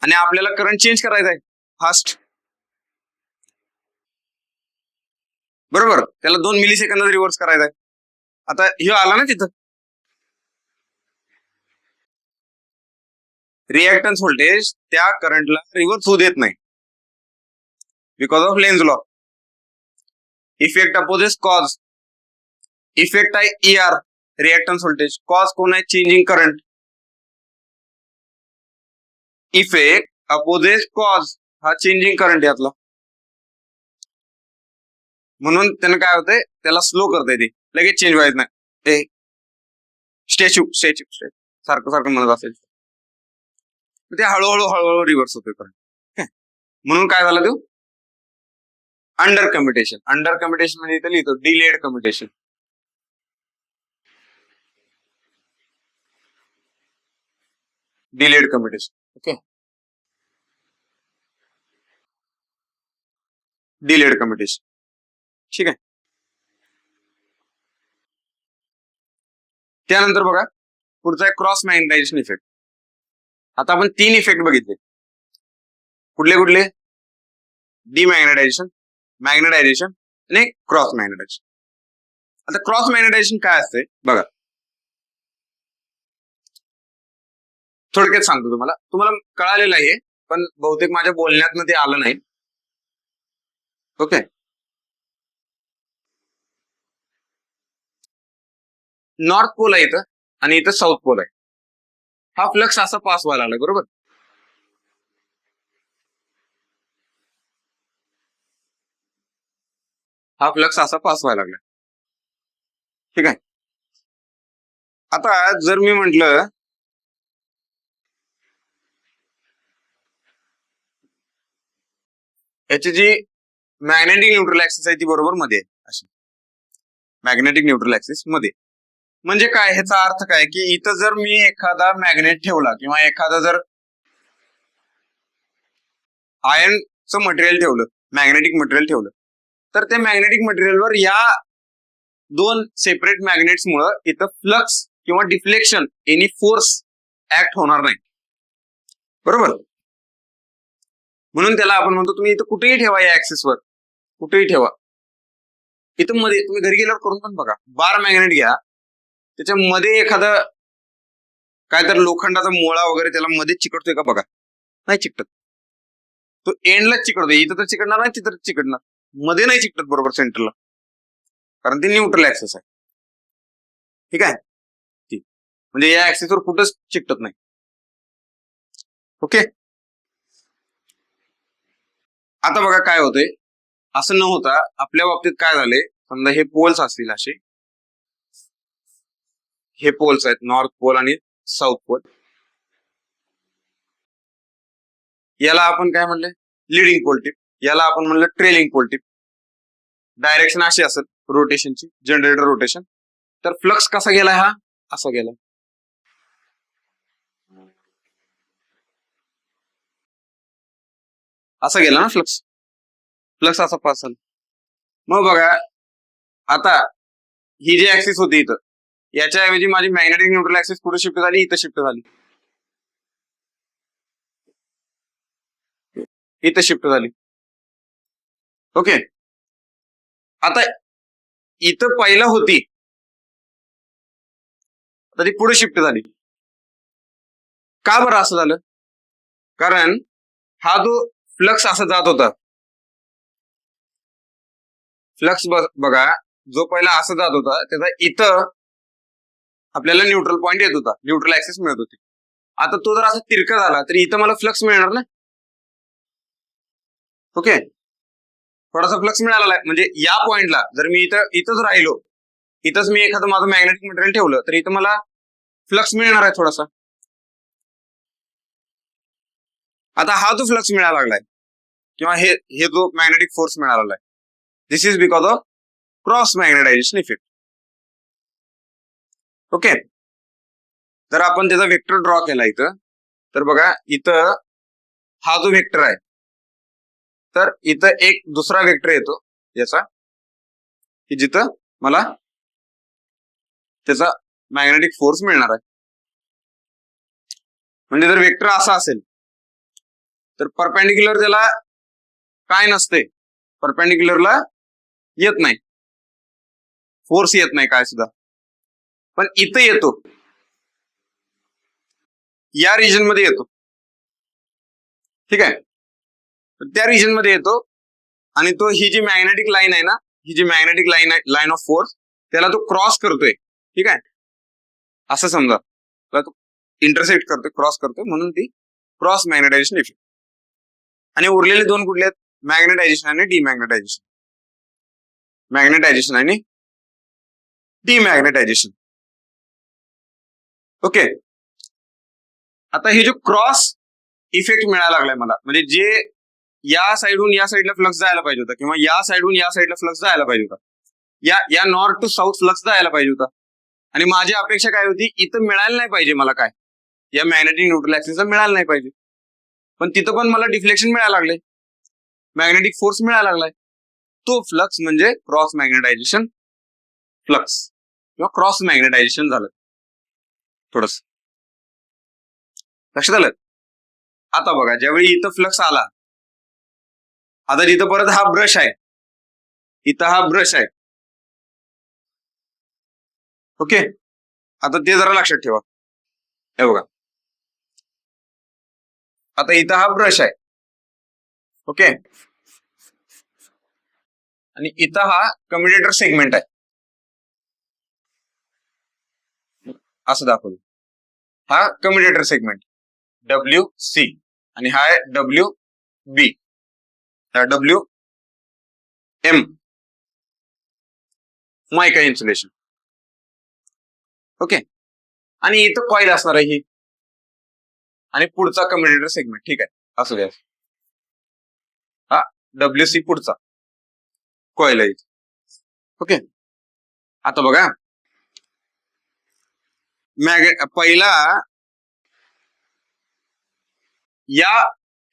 आणि आपल्याला करंट चेंज करायचा आहे फास्ट. बरोबर. त्याला 2 मिली सेकंदात रिव्हर्स करायचा आहे. आता हे आला ना तिथं, रिएक्टन्स व्होल्टेज त्या करंटला रिव्हर्स होऊ देत नाही because of lens law. Effect opposes cause. Effect आहे ER रिएक्टन्स व्होल्टेज, कॉज कोण आहे? Changing current. Effect opposes cause हा चेंजिंग करंट यातला, म्हणून त्यानं काय होतंय, त्याला स्लो करता येते, लगेच चेंज व्हायचं नाही. स्टॅच्यू स्टॅच्यू सारखं सारखं म्हणत असेल ते हळूहळू हळूहळू रिव्हर्स होतोय करंट. म्हणून काय झालं ते अंडर कम्युटेशन. अंडर कम्युटेशन म्हणजे इथे लिहितो delayed commutation. Delayed commutation. Okay. Delayed commutation. ठीक आहे. त्यानंतर बघा पुढचा आहे क्रॉस मॅग्नेटायझेशन इफेक्ट. आता आपण 3 इफेक्ट बघितले. कुठले कुठले? डिमॅग्नेटायझेशन, मॅग्नेटायझेशन आणि क्रॉस मॅग्नेटायझेशन. आता क्रॉस मॅग्नेटायझेशन काय असते बघा, थोडक्यात सांगतो तुम्हाला. तुम्हाला कळालेलं आहे पण बहुतेक माझ्या बोलण्यात ते आलं नाही. ओके. नॉर्थ पोल आहे इथं आणि इथं साऊथ पोल आहे. हा फ्लक्स असा पास व्हायला लागला, बरोबर. हा फ्लक्स असा पास व्हायला लागला, ठीक आहे. आता जर मी म्हंटल याची जी मॅग्नेटिक न्यूट्रल ऍक्सिस आहे ती बरोबर मध्ये आहे, अशी मॅग्नेटिक न्यूट्रल ऍक्सिस मध्ये. म्हणजे काय, ह्याचा अर्थ काय की इथं जर मी एखादा मॅग्नेट ठेवला किंवा एखादा जर आयर्नचं मटेरियल ठेवलं, मॅग्नेटिक मटेरियल ठेवलं, तर त्या मॅग्नेटिक मटेरियलवर या दोन सेपरेट मॅग्नेट्स मुळे इथं फ्लक्स किंवा डिफ्लेक्शन एनी फोर्स ऍक्ट होणार नाही, बरोबर. म्हणून त्याला आपण म्हणतो तुम्ही इथं कुठेही ठेवा, या ऍक्सिसवर कुठेही ठेवा. इथं मध्ये तुम्ही घरी गेल्यावर करून पण बघा, बार मॅग्नेट घ्या, त्याच्यामध्ये एखादं काय तर लोखंडाचा मोळा वगैरे त्याला मध्ये चिकटतोय का बघा, नाही चिकटत. तो एंडलाच चिकटतोय, इथं तर चिकटणार नाही, तिथं चिकटणार, मध्ये नाही चिकटत बरोबर सेंटरला, कारण ते न्यूट्रल ऍक्सिस आहे. ठीक आहे, म्हणजे या ऍक्सिसवर कुठंच चिकटत नाही. ओके, आता बघा काय होतंय, असं न होता आपल्या बाबतीत काय झालंय, समजा हे पोल्स असतील असे, हे पोल्स आहेत नॉर्थ पोल आणि साऊथ पोल. याला आपण काय म्हणले, लिडिंग पोल टिप, याला आपण म्हणलं ट्रेलिंग पोल टिप. डायरेक्शन अशी असेल रोटेशनची, जनरेटर रोटेशन. तर फ्लक्स कसा गेलाय, हा असा गेला, असा गेला ना फ्लक्स, फ्लक्स असा पास झाला. मग बघा आता ही जी ऍक्सिस होती इथं, याच्याऐवजी माझी मॅग्नेटिक न्यूट्रल ऍक्सिस कुठे शिफ्ट झाली, इथं शिफ्ट झाली, इथं शिफ्ट झाली. ओके, आता इथं पहिला होती, आता ती पुढे शिफ्ट झाली. का बरं असं झालं, कारण हा जो फ्लक्स असा जात होता, फ्लक्स बघा जो पहिला असं जात होता त्याचा इथं आपल्याला न्यूट्रल पॉइंट येत होता, न्यूट्रल ऍक्सिस मिळत होती. आता तो जर असा तिरका झाला तरी इथं मला फ्लक्स मिळणार ना. ओके, थोडासा फ्लक्स मिळाला, म्हणजे या पॉइंटला जर मी इथंच राहिलो, इथंच मी एखादं माझं मॅग्नेटिक मटेरियल ठेवलं तर इथं मला फ्लक्स मिळणार आहे थोडासा. आता हा जो फ्लक्स मिळायला लागलाय किंवा हे जो मॅग्नेटिक फोर्स मिळाला लागलाय, this is because of cross magnetization effect. Okay, तर आपण त्याचा वेक्टर ड्रॉ केला इथं, तर बघा इथं हा जो वेक्टर आहे, तर इथं एक दुसरा वेक्टर येतो याचा, की जिथं मला त्याचा मॅग्नेटिक फोर्स मिळणार आहे. म्हणजे जर वेक्टर असा असेल तर परपेंडिक्युलर त्याला काय नसते, परपेंडिक्युलरला येत नाही, फोर्स येत नाही काय सुद्धा. पण इथं येतो, या रिजन मध्ये येतो. ठीक आहे, त्या रिजन मध्ये येतो आणि तो ही जी मॅग्नेटिक लाईन आहे ना, ही जी मॅग्नेटिक लाईन आहे, लाईन ऑफ फोर्स, त्याला तो क्रॉस करतोय. ठीक आहे, असं समजा तो इंटरसेक्ट करतोय, क्रॉस करतोय, म्हणून ती क्रॉस मॅग्नेटायझेशन इफेक्ट. आणि उरलेले दोन कुठले आहेत, मॅग्नेटायझेशन आणि डिमॅग्नेटायझेशन. मॅग्नेटायझेशन आणि डिमॅग्नेटायझेशन. ओके, आता हे जो क्रॉस इफेक्ट मिळायला लागलाय मला, म्हणजे जे या साईडहून या साईडला फ्लक्स जायला पाहिजे होता किंवा या साईडहून या साईडला फ्लक्स जायला पाहिजे होता, या नॉर्थ टू साऊथ फ्लक्स जायला पाहिजे होता. आणि माझी अपेक्षा काय होती, इथं मिळायला नाही पाहिजे मला, काय या मॅग्नेटिक न्यूट्रल ऍक्सिसला मिळायला नाही पाहिजे, पण तिथं पण मला डिफ्लेक्शन मिळायला लागले, मॅग्नेटिक फोर्स मिळायला लागलाय. तो फ्लक्स म्हणजे क्रॉस मॅग्नेटायझेशन फ्लक्स किंवा क्रॉस मॅग्नेटायझेशन झालं. थोडस लक्षात आलं. आता बघा ज्यावेळी इथं फ्लक्स आला, आता जिथं परत हा ब्रश आहे, इथं हा ब्रश आहे. ओके, आता ते जरा लक्षात ठेवा. हे बघा, आता इथं हा ब्रश आहे. ओके, आणि इथं हा कम्युटेटर सेगमेंट आहे, असं दाखवलं. हा कम्युटेटर सेगमेंट WC आणि हा आहे WB, हा WM मायका इन्सुलेशन. ओके, आणि इथं कॉईल असणार आहे ही, आणि पुढचा कम्युटेटर सेगमेंट. ठीक आहे, असू द्या. हा WC पुढचा कॉईल आहे. ओके, आता बघा पहिला या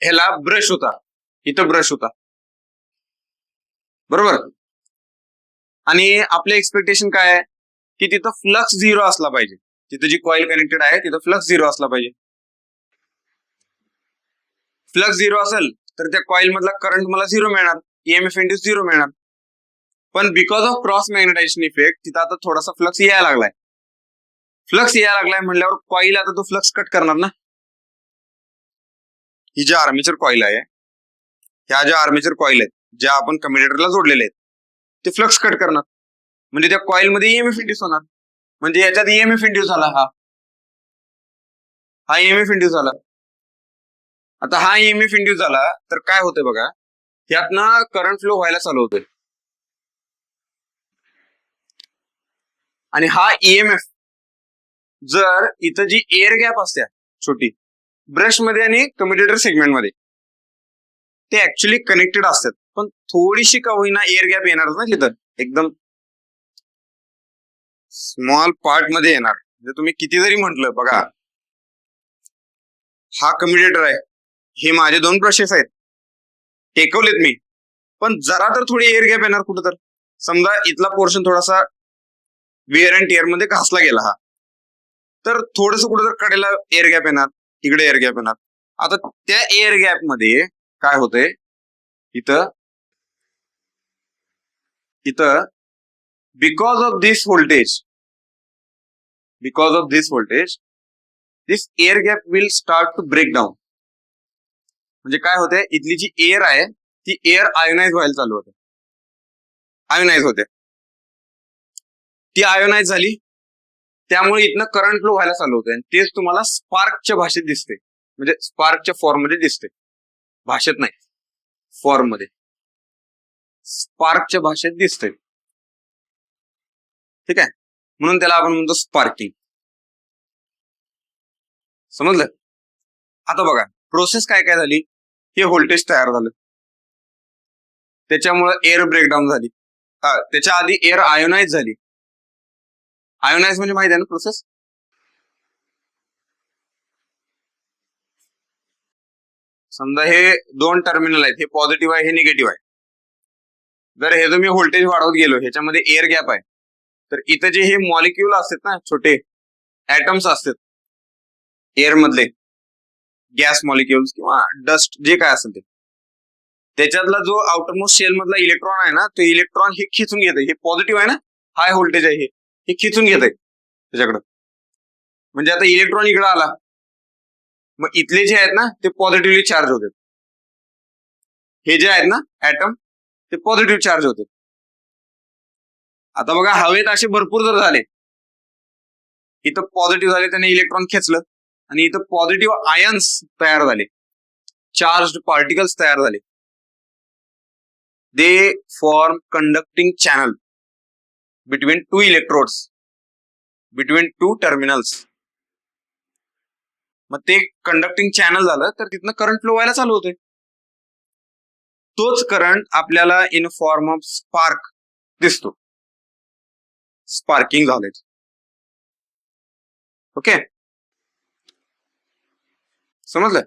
ह्याला ब्रश होता, इथं ब्रश होता बरोबर. आणि आपले एक्सपेक्टेशन काय आहे की तिथं फ्लक्स 0 असला पाहिजे. तिथं जी कॉईल कनेक्टेड आहे तिथं फ्लक्स 0 असला पाहिजे. फ्लक्स 0 असेल तर त्या कॉईल मधला करंट मला 0 मिळणार, EMF इंड्यूस 0 मिळणार. पण because of cross magnetization effect तिथं आता थोडासा फ्लक्स यायला लागलाय. फ्लक्स यायला लागलाय म्हणल्यावर कॉईल आता तो फ्लक्स कट करणार ना. ही ज्या आर्मेचर कॉईल आहे, ह्या ज्या आर्मेचर कॉईल आहेत ज्या आपण कम्युटेटरला जोडलेले आहेत ते फ्लक्स कट करणार. म्हणजे त्या कॉईल मध्ये EMF इंड्यूस होणार. म्हणजे याच्यात EMF इंड्यूस झाला, हा EMF इंड्यूस झाला. आता हा EMF इंड्यूस झाला तर काय होतंय बघा, ह्यातनं करंट फ्लो व्हायला चालू होतोय. आणि हा EMF जर इथं जी एअर गॅप असते छोटी ब्रश मध्ये आणि कम्युटेटर सेगमेंट मध्ये ते ऍक्च्युली कनेक्टेड असतात, पण थोडीशी का होईना एअर गॅप येणारच ना तिथं, एकदम स्मॉल पार्ट मध्ये येणार. म्हणजे तुम्ही किती जरी म्हटलं बघा, हा कम्युटेटर आहे, हे माझे 2 ब्रशेस आहेत, टेकवलेत मी, पण जरा तर थोडी एअर गॅप येणार कुठं तर. समजा इथला पोर्शन थोडासा वेअर अँड टिअर मध्ये घासला गेला हा, तर थोडस कुठं तर कडेला एअर गॅप येणार, इकडे एअर गॅप येणार. आता त्या एअर गॅप मध्ये काय होतंय, इथं because of this voltage this air gap will start to break down. म्हणजे काय होतंय, इथली जी एअर आहे ती एअर आयोनाइज व्हायला चालू होते, आयोनाइज होते. ती आयोनाइज झाली त्यामुळे इथनं करंट फ्लो व्हायला चालू होते आणि तेच तुम्हाला स्पार्कच्या भाषेत दिसते. म्हणजे स्पार्कच्या फॉर्म मध्ये दिसते, भाषेत नाही, फॉर्म मध्ये स्पार्कच्या भाषेत दिसते. ठीक आहे, म्हणून त्याला आपण म्हणतो स्पार्किंग. समजलं. आता बघा प्रोसेस काय काय झाली, हे व्होल्टेज तयार झालं, त्याच्यामुळे एअर ब्रेकडाऊन झाली. त्याच्या आधी एअर आयोनाइज झाली. आयोनाइज म्हणजे माहिती आहे ना प्रोसेस. समजा हे 2 टर्मिनल आहेत, हे पॉझिटिव्ह आहे, हे निगेटिव्ह आहे. जर हे मी व्होल्टेज वाढवत गेलो, ह्याच्यामध्ये एअर गॅप आहे, तर इथं जे हे मॉलिक्यूल असतात ना, छोटे ऍटम्स असतात एअर मधले, गॅस मॉलिक्युल्स किंवा डस्ट जे काय असेल ते, त्याच्यातला जो आउटरमोस्ट शेल मधला इलेक्ट्रॉन आहे ना, तो इलेक्ट्रॉन हे खिचून घेते. हे पॉझिटिव्ह आहे ना, हाय व्होल्टेज आहे, हे खिचून घेते त्याच्याकडं. म्हणजे आता इलेक्ट्रॉन इकडे आला, मग इथले जे आहेत ना ते पॉझिटिव्हली चार्ज होते. हे जे आहेत ना ऍटम ते पॉझिटिव्ह चार्ज होते. आता बघा हवेत असे भरपूर जर झाले, इथं पॉझिटिव्ह झाले, त्याने इलेक्ट्रॉन खेचलं आणि इथं पॉझिटिव्ह आयन्स तयार झाले, चार्ज पार्टिकल्स तयार झाले. They form conducting channel between 2 electrodes, between 2 terminals. मग ते कंडक्टिंग चॅनल झालं तर तिथनं करंट फ्लो व्हायला चालू होते. तोच करंट आपल्याला इन फॉर्म ऑफ स्पार्क दिसतो, स्पार्किंग झाले. ओके, समजलं.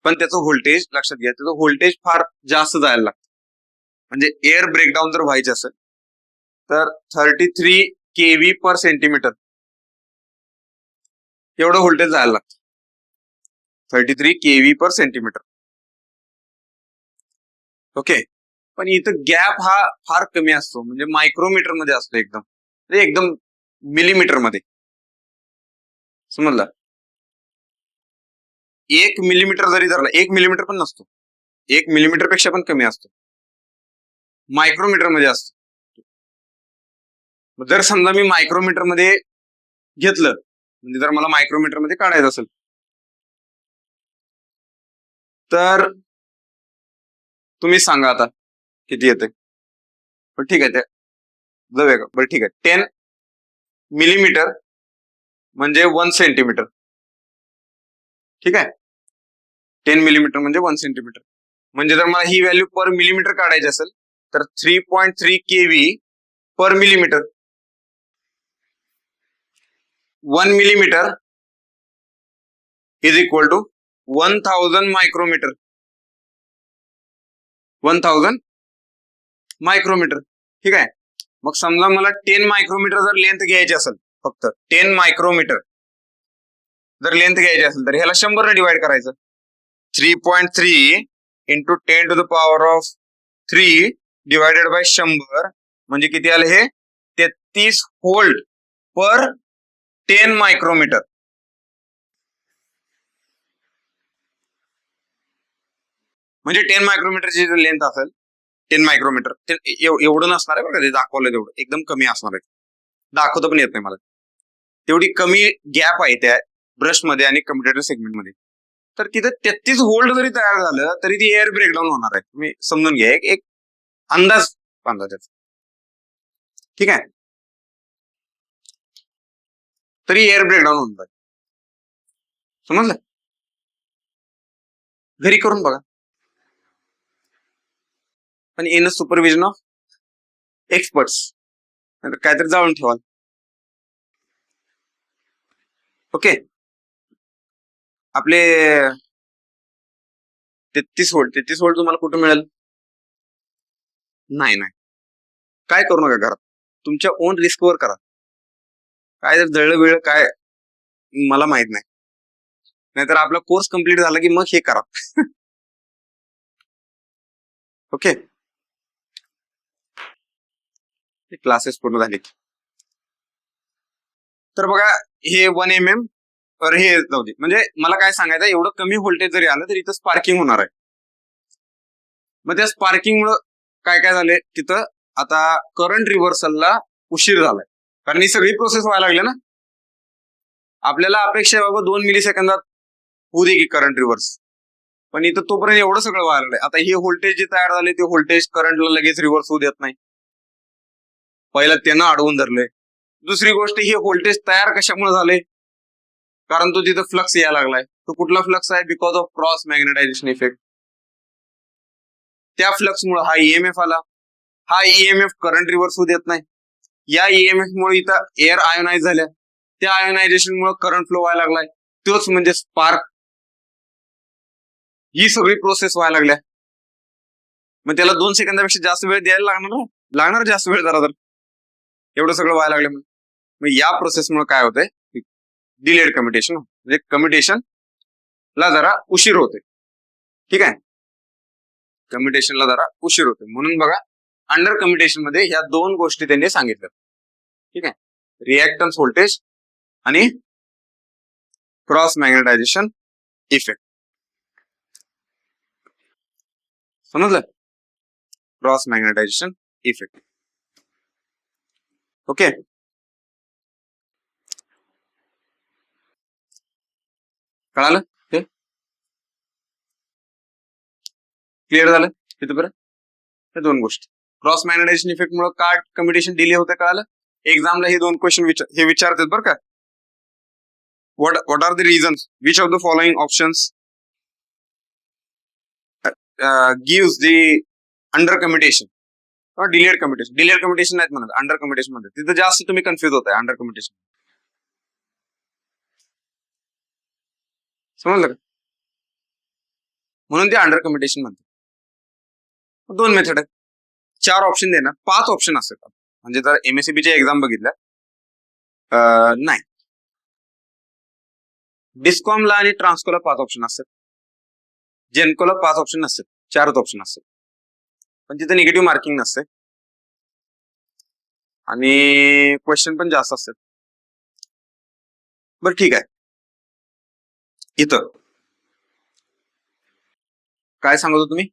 पण त्याचं व्होल्टेज लक्षात घ्या, त्याचं व्होल्टेज फार जास्त जायला लागतं. म्हणजे एअर ब्रेकडाऊन जर व्हायचं असेल तर 33 kV पर सेंटीमीटर एवढं व्होल्टेज जायला लागतं. 33 kV पर सेंटीमीटर. ओके, पण इथं गॅप हा फार कमी असतो, म्हणजे मायक्रोमीटर मध्ये असतो, एकदम मिलीमीटर मध्ये. समजलं. 1 मिलीमीटर जरी धरला, 1 मिलीमीटर पण नसतो, 1 मिलीमीटर पेक्षा पण कमी असतो, मायक्रोमीटर मध्ये असतो. जर समजा मी मायक्रोमीटर मध्ये घेतलं, म्हणजे जर मला मायक्रोमीटर मध्ये काढायचं असेल तर तुम्ही सांगा आता किती येते. पण ठीक आहे, जाऊया का, बरं ठीक आहे. 10 मिलीमीटर म्हणजे 1 सेंटीमीटर. ठीक आहे, 10 मिलीमीटर म्हणजे 1 सेंटीमीटर. म्हणजे जर मला ही व्हॅल्यू पर मिलीमीटर काढायची असेल तर 3.3 kV per millimetre. 1 millimetre is equal to 1000 micrometre. 1000 micrometre. ठीक आहे. मग समजा मला 10 मायक्रोमीटर जर लेंथ घ्यायची असेल, फक्त 10 मायक्रोमीटर जर लेंथ घ्यायची असेल तर ह्याला 100 ने डिवाइड करायचं. 3.3 into 10 to the power of 3 divided by 100 म्हणजे किती आले हे 33 व्होल्ट पर 10 मायक्रोमीटर. म्हणजे 10 मायक्रोमीटरची लेंथ असेल 10 मायक्रोमीटर एवढं नसणार आहे बघा, ते दाखवलं तेवढं एकदम कमी असणार आहे. दाखवतो पण येत नाही मला. तेवढी कमी गॅप आहे त्या ब्रशमध्ये आणि कम्प्युटर सेगमेंटमध्ये. तर तिथे 33 व्होल्ट जरी तयार झालं तरी ती एअर ब्रेकडाऊन होणार आहे. तुम्ही समजून घ्या, एक अंदाज बांधा त्याचा. ठीक आहे. तरी एअर ब्रेकडाऊन होणार. समजलं? घरी करून बघा, पण इन सुपरविजन ऑफ एक्सपर्ट्स. काहीतरी जाळून ठेवाल. ओके. आपले 33 व्होल्ट तुम्हाला कुठं मिळेल? नाही, काय करू नका घरात, तुमच्या ओन रिस्कवर करा. काय जर जळलं बिळलं काय मला माहित नाही. नाहीतर आपला कोर्स कम्प्लीट झाला की मग हे करा. ओके. क्लासेस पूर्ण झाले. तर बघा हे 1 mm तर हे जाऊ दे. म्हणजे मला काय सांगायचं, एवढं कमी व्होल्टेज जरी आलं तरी इथं स्पार्किंग होणार आहे. मग त्या स्पार्किंग मुळे काय काय झाले तिथं, आता करंट रिव्हर्सलला उशीर झालाय, कारण ही सगळी प्रोसेस व्हायला लागली ना. आपल्याला अपेक्षा आहे बाबा 2 मिली सेकंदात होऊ दे की करंट रिव्हर्स, पण इथं तोपर्यंत एवढं सगळं व्हायला लागलंय. आता हे व्होल्टेज जे तयार झाले ते व्होल्टेज करंटला लगेच रिव्हर्स होऊ देत नाही. पहिला त्यानं अडवून धरलंय. दुसरी गोष्ट, हे व्होल्टेज तयार कशामुळे झाले, कारण तो तिथं फ्लक्स यायला लागलाय. तो कुठला फ्लक्स आहे? Because of cross magnetization effect. त्या फ्लक्स मुळे हा ईएमएफ आला. हा ईएमएफ करंट रिव्हर्स होऊ देत नाही. या ईएमएफ मुळे इथं एअर आयोनाइज झाल्या. त्या आयोनायझेशन मुळे करंट फ्लो व्हायला लागलाय. तोच म्हणजे स्पार्क. ही सगळी प्रोसेस व्हायला लागल्या. मग त्याला 2 सेकंदापेक्षा जास्त वेळ द्यायला लागणार जास्त वेळ जरा, तर एवढं सगळं व्हायला लागलं. मग या प्रोसेसमुळे काय होतंय, डिलेड कम्युटेशन. म्हणजे कम्युटेशनला जरा उशीर होते. ठीक आहे. कम्युटेशनला जरा उशीर होते. म्हणून बघा अंडर कम्युटेशन मध्ये ह्या 2 गोष्टी त्यांनी सांगितल्या. ठीक आहे. रिएक्टन्स व्होल्टेज आणि क्रॉस मॅग्नेटायझेशन इफेक्ट. समजलं? Cross magnetization effect. ओके. कळालं? ते क्लिअर झालं तिथपर्यंत? हे 2 गोष्टी. क्रॉस मॅग्नेटायझेशन इफेक्ट मुळे का कम्युटेशन डिले होतं कळालं? एक्झामला हे 2 क्वेश्चन हे विचारतात बरं का. What are the reasons? Which of the following options gives the under commutation or delayed commutation? Delayed commutation नाहीत म्हणत, अंडर कम्युटेशन मध्ये. तिथं जास्त तुम्ही कन्फ्युज होताय अंडर कम्युटेशन. समजलं का? म्हणून ते अंडर कम्युटेशन म्हणतात. 2 मेथड आहेत. 4 ऑप्शन देणार, 5 ऑप्शन असतात. म्हणजे जर एमएससीबीच्या एक्झाम बघितल्या, नाही डिस्कॉमला आणि ट्रान्सकोला 5 ऑप्शन असतात. जेनकोला 5 ऑप्शन नसतात, 4च ऑप्शन असतात. पण तिथे निगेटिव्ह मार्किंग नसते आणि क्वेश्चन पण जास्त असतात. बरं ठीक आहे. इथं काय सांगतो तुम्ही?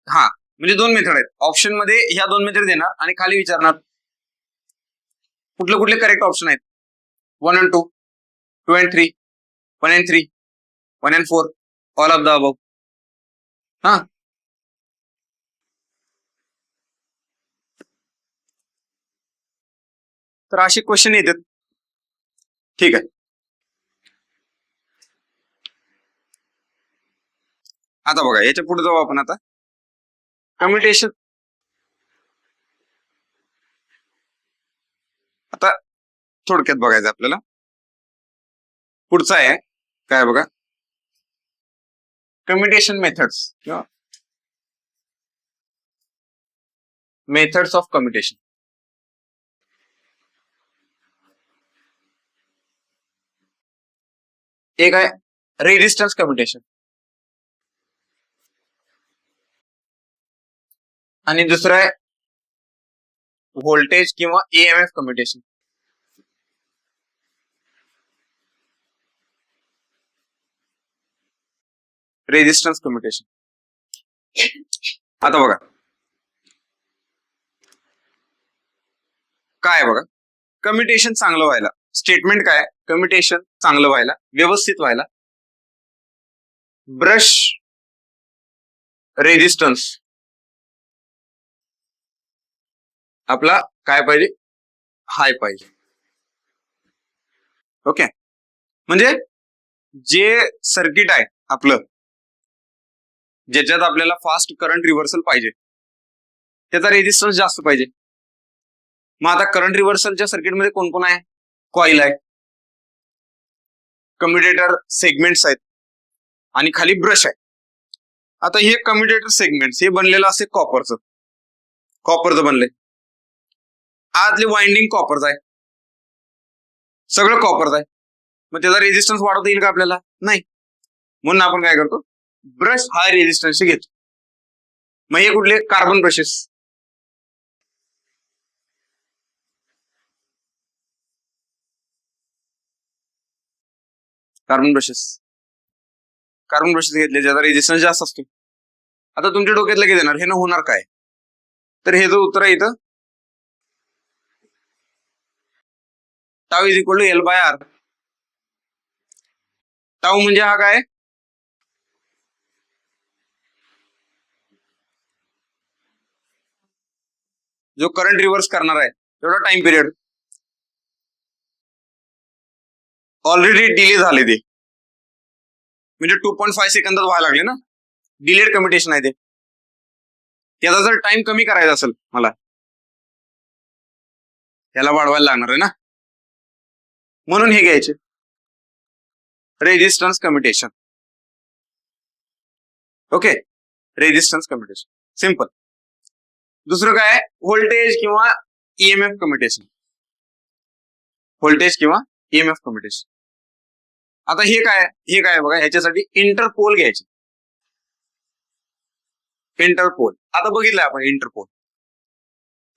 हा म्हणजे 2 मेथड आहेत. ऑप्शन मध्ये ह्या 2 मेथड देणार आणि खाली विचारणार कुठले करेक्ट ऑप्शन आहेत. 1 and 2, 2 and 3, 1 and 3, 1 and 4, all of the above. हा तर असे क्वेश्चन येतात. ठीक आहे. आता बघा याच्या पुढे जाऊ आपण आता. कम्युटेशन आता थोडक्यात बघायचं आपल्याला. पुढचा आहे काय बघा, कम्युटेशन मेथड्स किंवा मेथड्स ऑफ कम्युटेशन. एक आहे रेजिस्टन्स कम्युटेशन आणि दुसरं आहे व्होल्टेज किंवा ईएमएफ कम्युटेशन. Resistance commutation. आता बघा काय बघा, कम्युटेशन चांगलं व्हायला स्टेटमेंट काय, कम्युटेशन चांगलं व्हायला, व्यवस्थित व्हायला ब्रश रेजिस्टन्स आपला काय पाहिजे, हाय पाहिजे. ओके, म्हणजे जे सर्किट आहे आपलं ज्याच्यात आपल्याला फास्ट करंट रिव्हर्सल पाहिजे त्याचा रेजिस्टन्स जास्त पाहिजे. मग आता करंट रिव्हर्सलच्या सर्किटमध्ये कोण कोण आहे, कॉईल आहे, कम्युटेटर सेगमेंट्स आहेत आणि खाली ब्रश आहे. आता हे कम्युटेटर सेगमेंट्स हे बनलेलं असे कॉपरचं बनले, आतले वाइंडिंग कॉपरचं आहे, सगळं कॉपरचं आहे. मग त्याचा रेजिस्टन्स वाढवता येईल का आपल्याला, नाही. म्हणून आपण काय करतो, ब्रश हाय रेजिस्टन्स घेतो. मग हे कुठले, कार्बन ब्रशेस. कार्बन ब्रशेस घेतले ज्याचा रेजिस्टन्स जास्त असतो. आता तुमच्या डोक्यात लगेच येणार हे न होणार काय, तर हे जो उत्तर आहे इथं tau is equal to L by R. Tau म्हणजे हा काय, जो करंट रिव्हर्स करणार आहे तेवढा टाइम पिरियड. ऑलरेडी डिले झाले ते, म्हणजे 2.5 सेकंदात व्हायला लागले ना, डिलेड कम्युटेशन आहे ते. त्याचा जर टाइम कमी करायचा असेल मला, त्याला वाढवायला लागणार आहे ना, म्हणून हे घ्यायचे resistance commutation. Okay, resistance commutation simple. दुसरं काय, व्होल्टेज किंवा ईएमएफ कम्युटेशन. व्होल्टेज किंवा ईएमएफ कम्युटेशन. आता हे काय बघा, ह्याच्यासाठी इंटरपोल घ्यायचे. इंटरपोल आता बघितलंय आपण, इंटरपोल.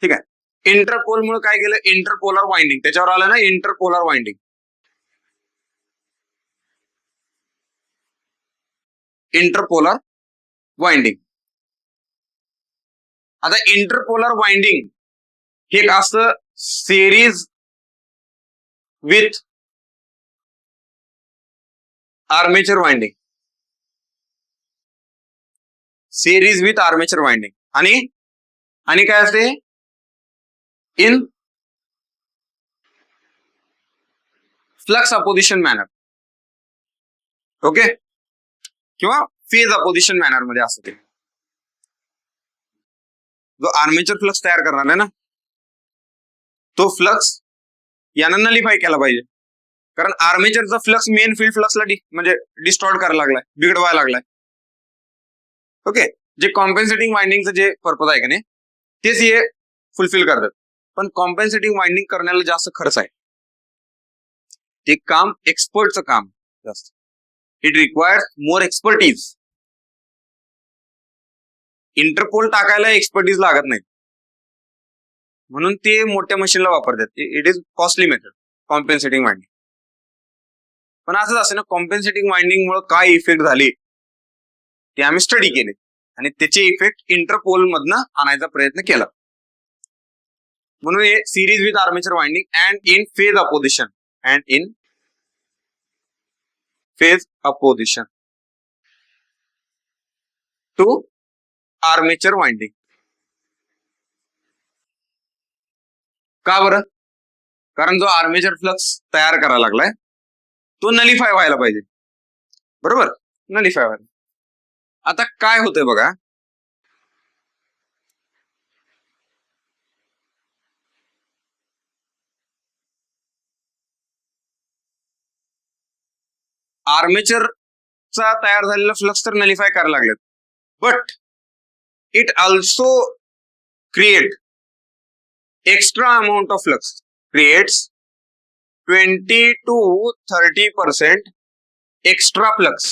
ठीक आहे, इंटरपोल मुळे काय केलं, इंटरपोलर वाइंडिंग त्याच्यावर आलं ना, इंटरपोलर वाइंडिंग. Interpolar winding. आता इंटरपोलर वाइंडिंग हे असं series with armature winding. Series with armature winding आणि काय असते, in flux opposition manner. Okay, किंवा फेज अपोजिशन मॅनर मध्ये असते. जो आर्मेचर फ्लक्स तयार करणार आहे ना, तो फ्लक्स यानं नलिफाय केला पाहिजे. कारण आर्मेचरचा फ्लक्स मेन फील्ड फ्लक्सला म्हणजे डिस्टॉर्ट करायला लागलाय, बिघडवायला लागलाय. ओके, जे कॉम्पेन्सेटिंग वाइंडिंगचं जे पर्पज आहे का नाही तेच हे फुलफिल करतात. पण कॉम्पेन्सेटिंग वाइंडिंग करण्याला जास्त खर्च आहे, ते काम एक्सपर्टचं काम जास्त. It requires more expertise. Interpole टाकायला एक्सपर्टीज लागत नाही, म्हणून ते मोठ्या मशीनला वापरतात. It is costly method compensating winding. पण असंच असे ना, कॉम्पेन्सेटिंग वाइंडिंग मुळे काय इफेक्ट झाले ते आम्ही स्टडी केले आणि त्याचे इफेक्ट इंटरपोल मधनं आणायचा प्रयत्न केला. म्हणून हे series with armature winding and in phase opposition to armature winding. का बरं, कारण जो आर्मेचर फ्लक्स तयार करायला लागलाय तो नलिफाय व्हायला पाहिजे. बरोबर, नलिफाय व्हायला. आता काय होतंय बघा, आर्मेचरचा तयार झालेला फ्लक्स तर नलिफाय करायला लागलेत, but it also create extra amount of flux, creates 20 to 30% extra flux.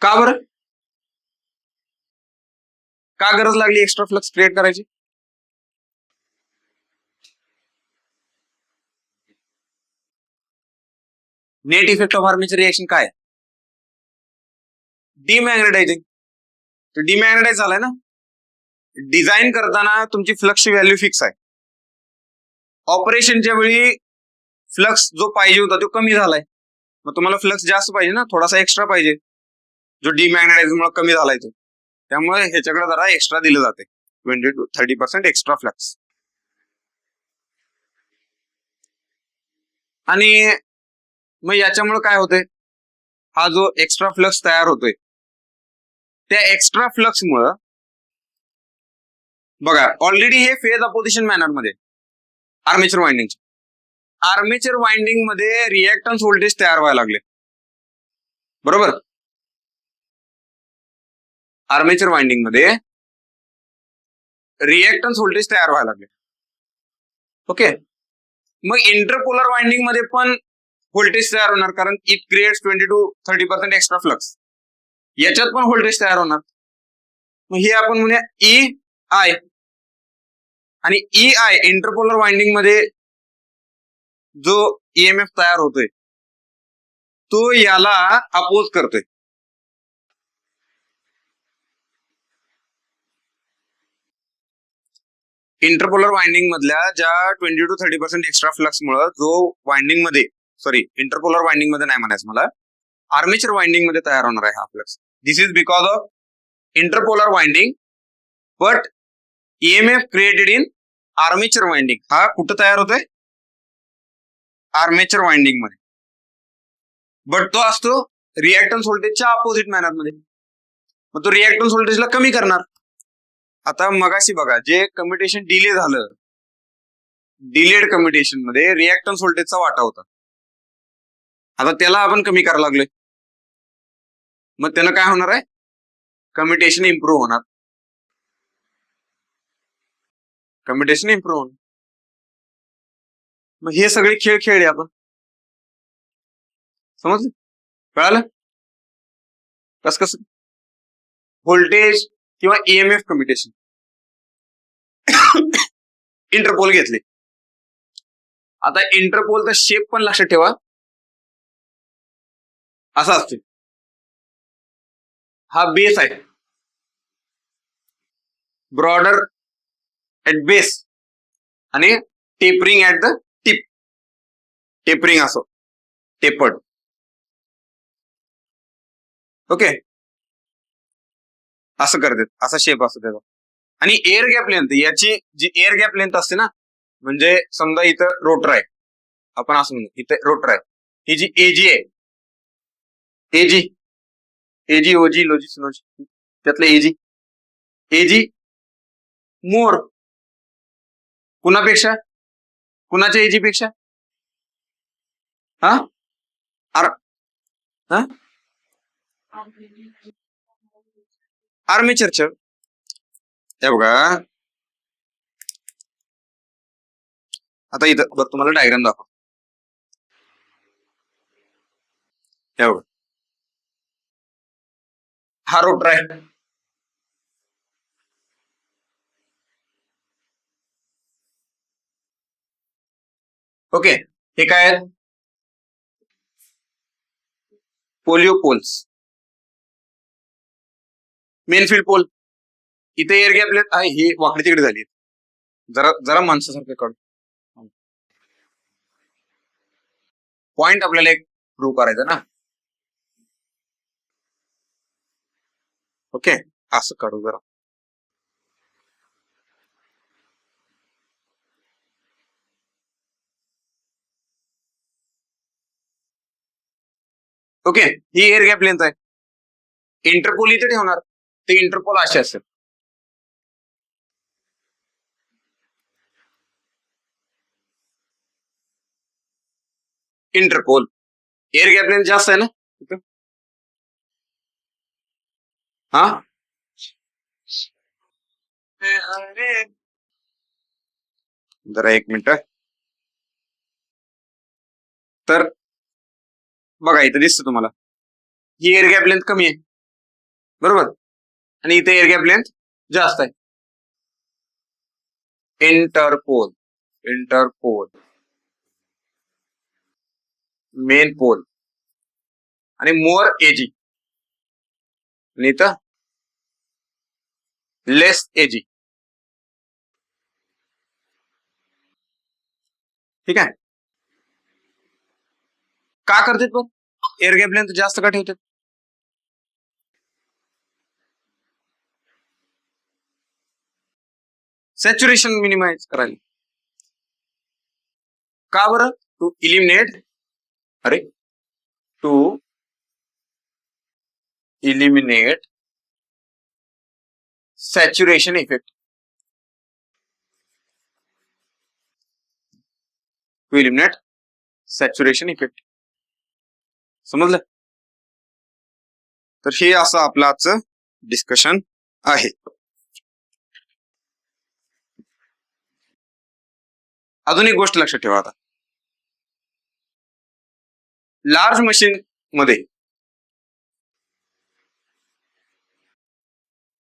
का बरं? का गरज लागली एक्स्ट्रा फ्लक्स क्रिएट करायची? Net effect of armature reaction काय? डिमॅग्नेटायझिंग. तर डिमॅग्नेटाइज झालाय ना. डिझाईन करताना तुमची फ्लक्सची व्हॅल्यू फिक्स आहे. ऑपरेशनच्या वेळी फ्लक्स जो पाहिजे होता तो कमी झालाय, मग तुम्हाला फ्लक्स जास्त पाहिजे ना, थोडासा एक्स्ट्रा पाहिजे, जो डिमॅग्नेटाइझिंग मुळे कमी झालाय तो. त्यामुळे ह्याच्याकडे जरा एक्स्ट्रा दिलं जाते, 20 to 30% एक्स्ट्रा फ्लक्स. आणि मग याच्यामुळे काय होतंय, हा जो एक्स्ट्रा फ्लक्स तयार होतोय त्या एक्स्ट्रा फ्लक्स मुळे बघा, ऑलरेडी हे फेज अपोजिशन मॅनर मध्ये आर्मेचर वाइंडिंग मध्ये रिएक्टन्स व्होल्टेज तयार व्हायला लागले, बरोबर. आर्मेचर वाइंडिंग मध्ये रिएक्टन्स व्होल्टेज तयार व्हायला लागले. ओके. मग इंटरपोलर वाइंडिंग मध्ये पण व्होल्टेज तयार होणार, कारण it creates 20 to 30% extra flux. याच्यात पण व्होल्टेज तयार होणार. मग हे आपण म्हणूया ई आय. आणि ई आय इंटरपोलर वाइंडिंग मध्ये जो ईएमएफ तयार होतोय तो याला अपोज करतोय. इंटरपोलर वाइंडिंग मधल्या ज्या 20 to 30% एक्स्ट्रा फ्लक्स मुळे जो वाइंडिंग मध्ये, सॉरी इंटरपोलर वाइंडिंग मध्ये नाही म्हणायचं मला, आर्मेचर वाइंडिंग मध्ये तयार होणार आहे हा flux. This is because of interpolar winding, but EMF created in armature winding. हा कुठं तयार होतोय? आर्मेचर वाइंडिंग मध्ये. बट तो असतो रिएक्टन्स व्होल्टेजच्या अपोजिट मॅनर मध्ये. मग तो रिएक्टन्स व्होल्टेजला कमी करणार. आता मगाशी बघा, जे कम्युटेशन डिले झालं, डिलेड कम्युटेशन मध्ये रिएक्टन्स व्होल्टेजचा वाटा होता. आता त्याला आपण कमी करायला लागलोय, मग त्यानं काय होणार आहे? कम्युटेशन इम्प्रूव्ह होणार. कम्युटेशन इम्प्रूव्ह होणार. मग हे सगळे खेळ खेळले आपण. समजलं? कळालं? कसं व्होल्टेज किंवा ईएमएफ कम्युटेशन इंटरपोल घेतले. आता इंटरपोलचा शेप पण लक्षात ठेवा, असा असतो. हा बेस आहे, ब्रॉडर ऍट बेस आणि tapering at the tip. Tapering असो, टेपर्ड. ओके, असं करतात, असा शेप असतो त्याचा. आणि एअर गॅप लेंथ, याची जी एअर गॅप लेंथ असते ना, म्हणजे समजा इथं रोटर आहे, आपण असं म्हणू इथं रोटर आहे, ही जी एजी आहे, एजी एजी ओजी लोजी सिनोजी, त्यातलं एजी, एजी मोर कुणापेक्षा, कुणाच्या एजी पेक्षा? हा हा आर्मेचरच्या. हे बघा, आता इथं बघ तुम्हाला डायग्राम दाखव. हे बघा, हा रोटर आहे, ओके. हे काय आहेत? पोलिओ पोल्स. Main field pole. इथे एअर गॅप लेंथ आहे, ही वाकडी तिकडे झाली. जरा जरा माणसासारखं काढ. पॉइंट आपल्याला एक प्रूव्ह करायचा ना. ओके, असं काढू जरा. ओके, ही एअर गॅप लेंथ आहे. इंटरपोल इथे ठेवणार, ते इंटरपोल असे असेल. इंटरपोल एअर गॅप लेंथ जास्त आहे ना हा. जरा एक मिनिट. तर बघा इथं दिसतं तुम्हाला, ही एअर गॅप लेंथ कमी आहे बरोबर, आणि इथे एअर गॅप लेंथ जास्त आहे. इंटरपोल, इंटरपोल, मेन पोल आणि मोर एजी, आणि इथं लेस एजी. ठीक आहे. का करतात पण एअर गॅप लेंथ जास्त का ठेवतात? सॅच्युरेशन मिनिमाइज करायला. का बरं? टू इलिमिनेट, अरे to eliminate saturation effect. To eliminate saturation effect. समजलं? तर हे असं आपलं आजचं डिस्कशन आहे. अजून एक गोष्ट लक्षात ठेवा, आता लार्ज मशीन मध्ये,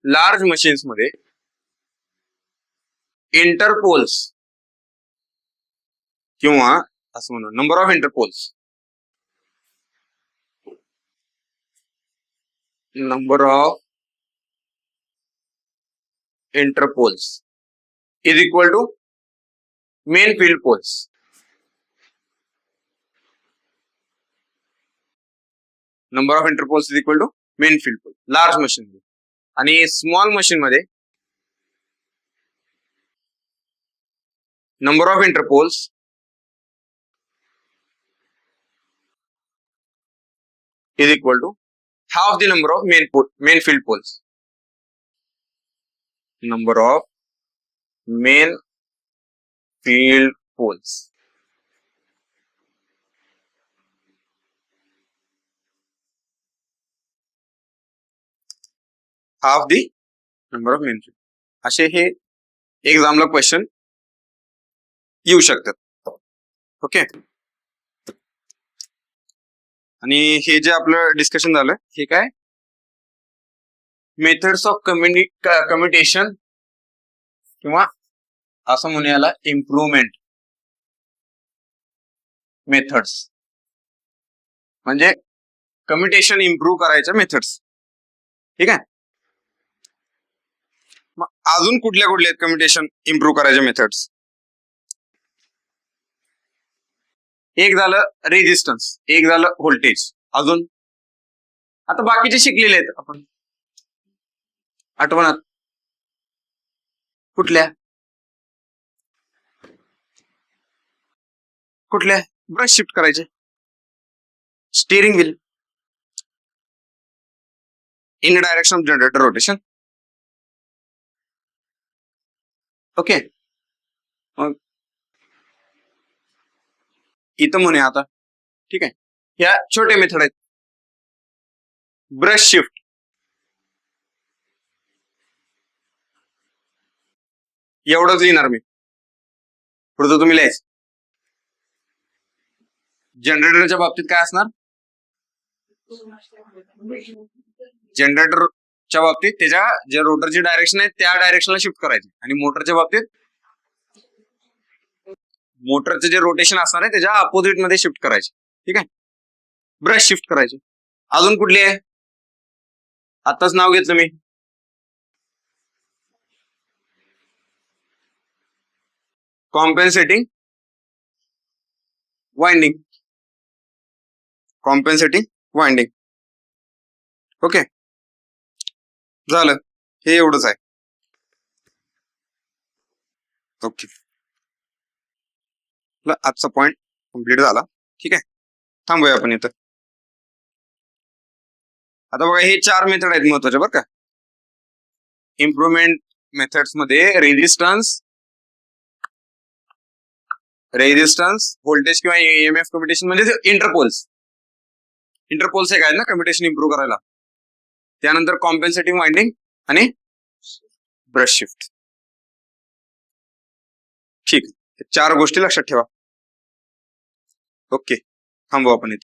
लार्ज मशीन्स मध्ये इंटरपोल्स किंवा असं म्हणू number of interpoles, number of interpoles is equal to main field poles. Number of interpoles is equal to main field pole large machine मध्ये. आणि स्मॉल मशीन मध्ये number of interpoles is equal to half the number of main field poles. Number of main field poles. Half the number of main field. असे हे एक्झामला question येऊ शकतात. Okay. आणि हे जे आपलं डिस्कशन झालं हे काय, मेथड्स ऑफ कम्युटेशन किंवा असं म्हणूया याला इम्प्रुव्हमेंट मेथड्स, म्हणजे कम्युटेशन इम्प्रूव्ह करायच्या मेथड्स. ठीक आहे. मग अजून कुठल्या कुठल्या आहेत कम्युटेशन इम्प्रूव्ह करायच्या मेथड्स? एक झालं रेजिस्टन्स, एक झालं व्होल्टेज, अजून आता बाकीचे शिकलेले आहेत आपण आठवणात. कुठल्या कुठल्या? ब्रश शिफ्ट करायचे, steering wheel, in direction of generator rotation. Okay. मग इथं म्हणूया आता. ठीक आहे. ह्या छोटे मेथड आहेत. ब्रश शिफ्ट, एवढंच लिहिणार मी, पुढचं तुम्ही लिहायचं. जनरेटरच्या बाबतीत काय असणार? जनरेटरच्या बाबतीत त्याच्या ज्या रोटरची डायरेक्शन आहे त्या डायरेक्शनला शिफ्ट करायचे, आणि मोटरच्या बाबतीत मोटरचे जे रोटेशन असणार आहे त्याच्या अपोजिट मध्ये शिफ्ट करायचे. ठीक आहे. ब्रश शिफ्ट करायचे. अजून कुठली आहे? आताच नाव घेतलं मी. Compensating winding, compensating winding. Okay. झालं, हे एवढंच आहे. ओके. आजचा पॉइंट कम्प्लीट झाला. ठीक आहे. थांबूया आपण इथं. आता बघा हे 4 मेथड आहेत महत्वाचे बरं का. इम्प्रुव्हमेंट मेथड्स मध्ये रेझिस्टन्स व्होल्टेज किंवा ईएमएफ कम्प्युटेशन म्हणजे इंटरपोल्स एक आहेत ना कम्प्युटेशन इम्प्रूव्ह करायला. त्यानंतर कॉम्पेन्सेटिव्ह वाइंडिंग आणि ब्रश शिफ्ट. ठीक आहे, 4 गोष्टी लक्षात ठेवा. ओके, थांबू आपण इथे.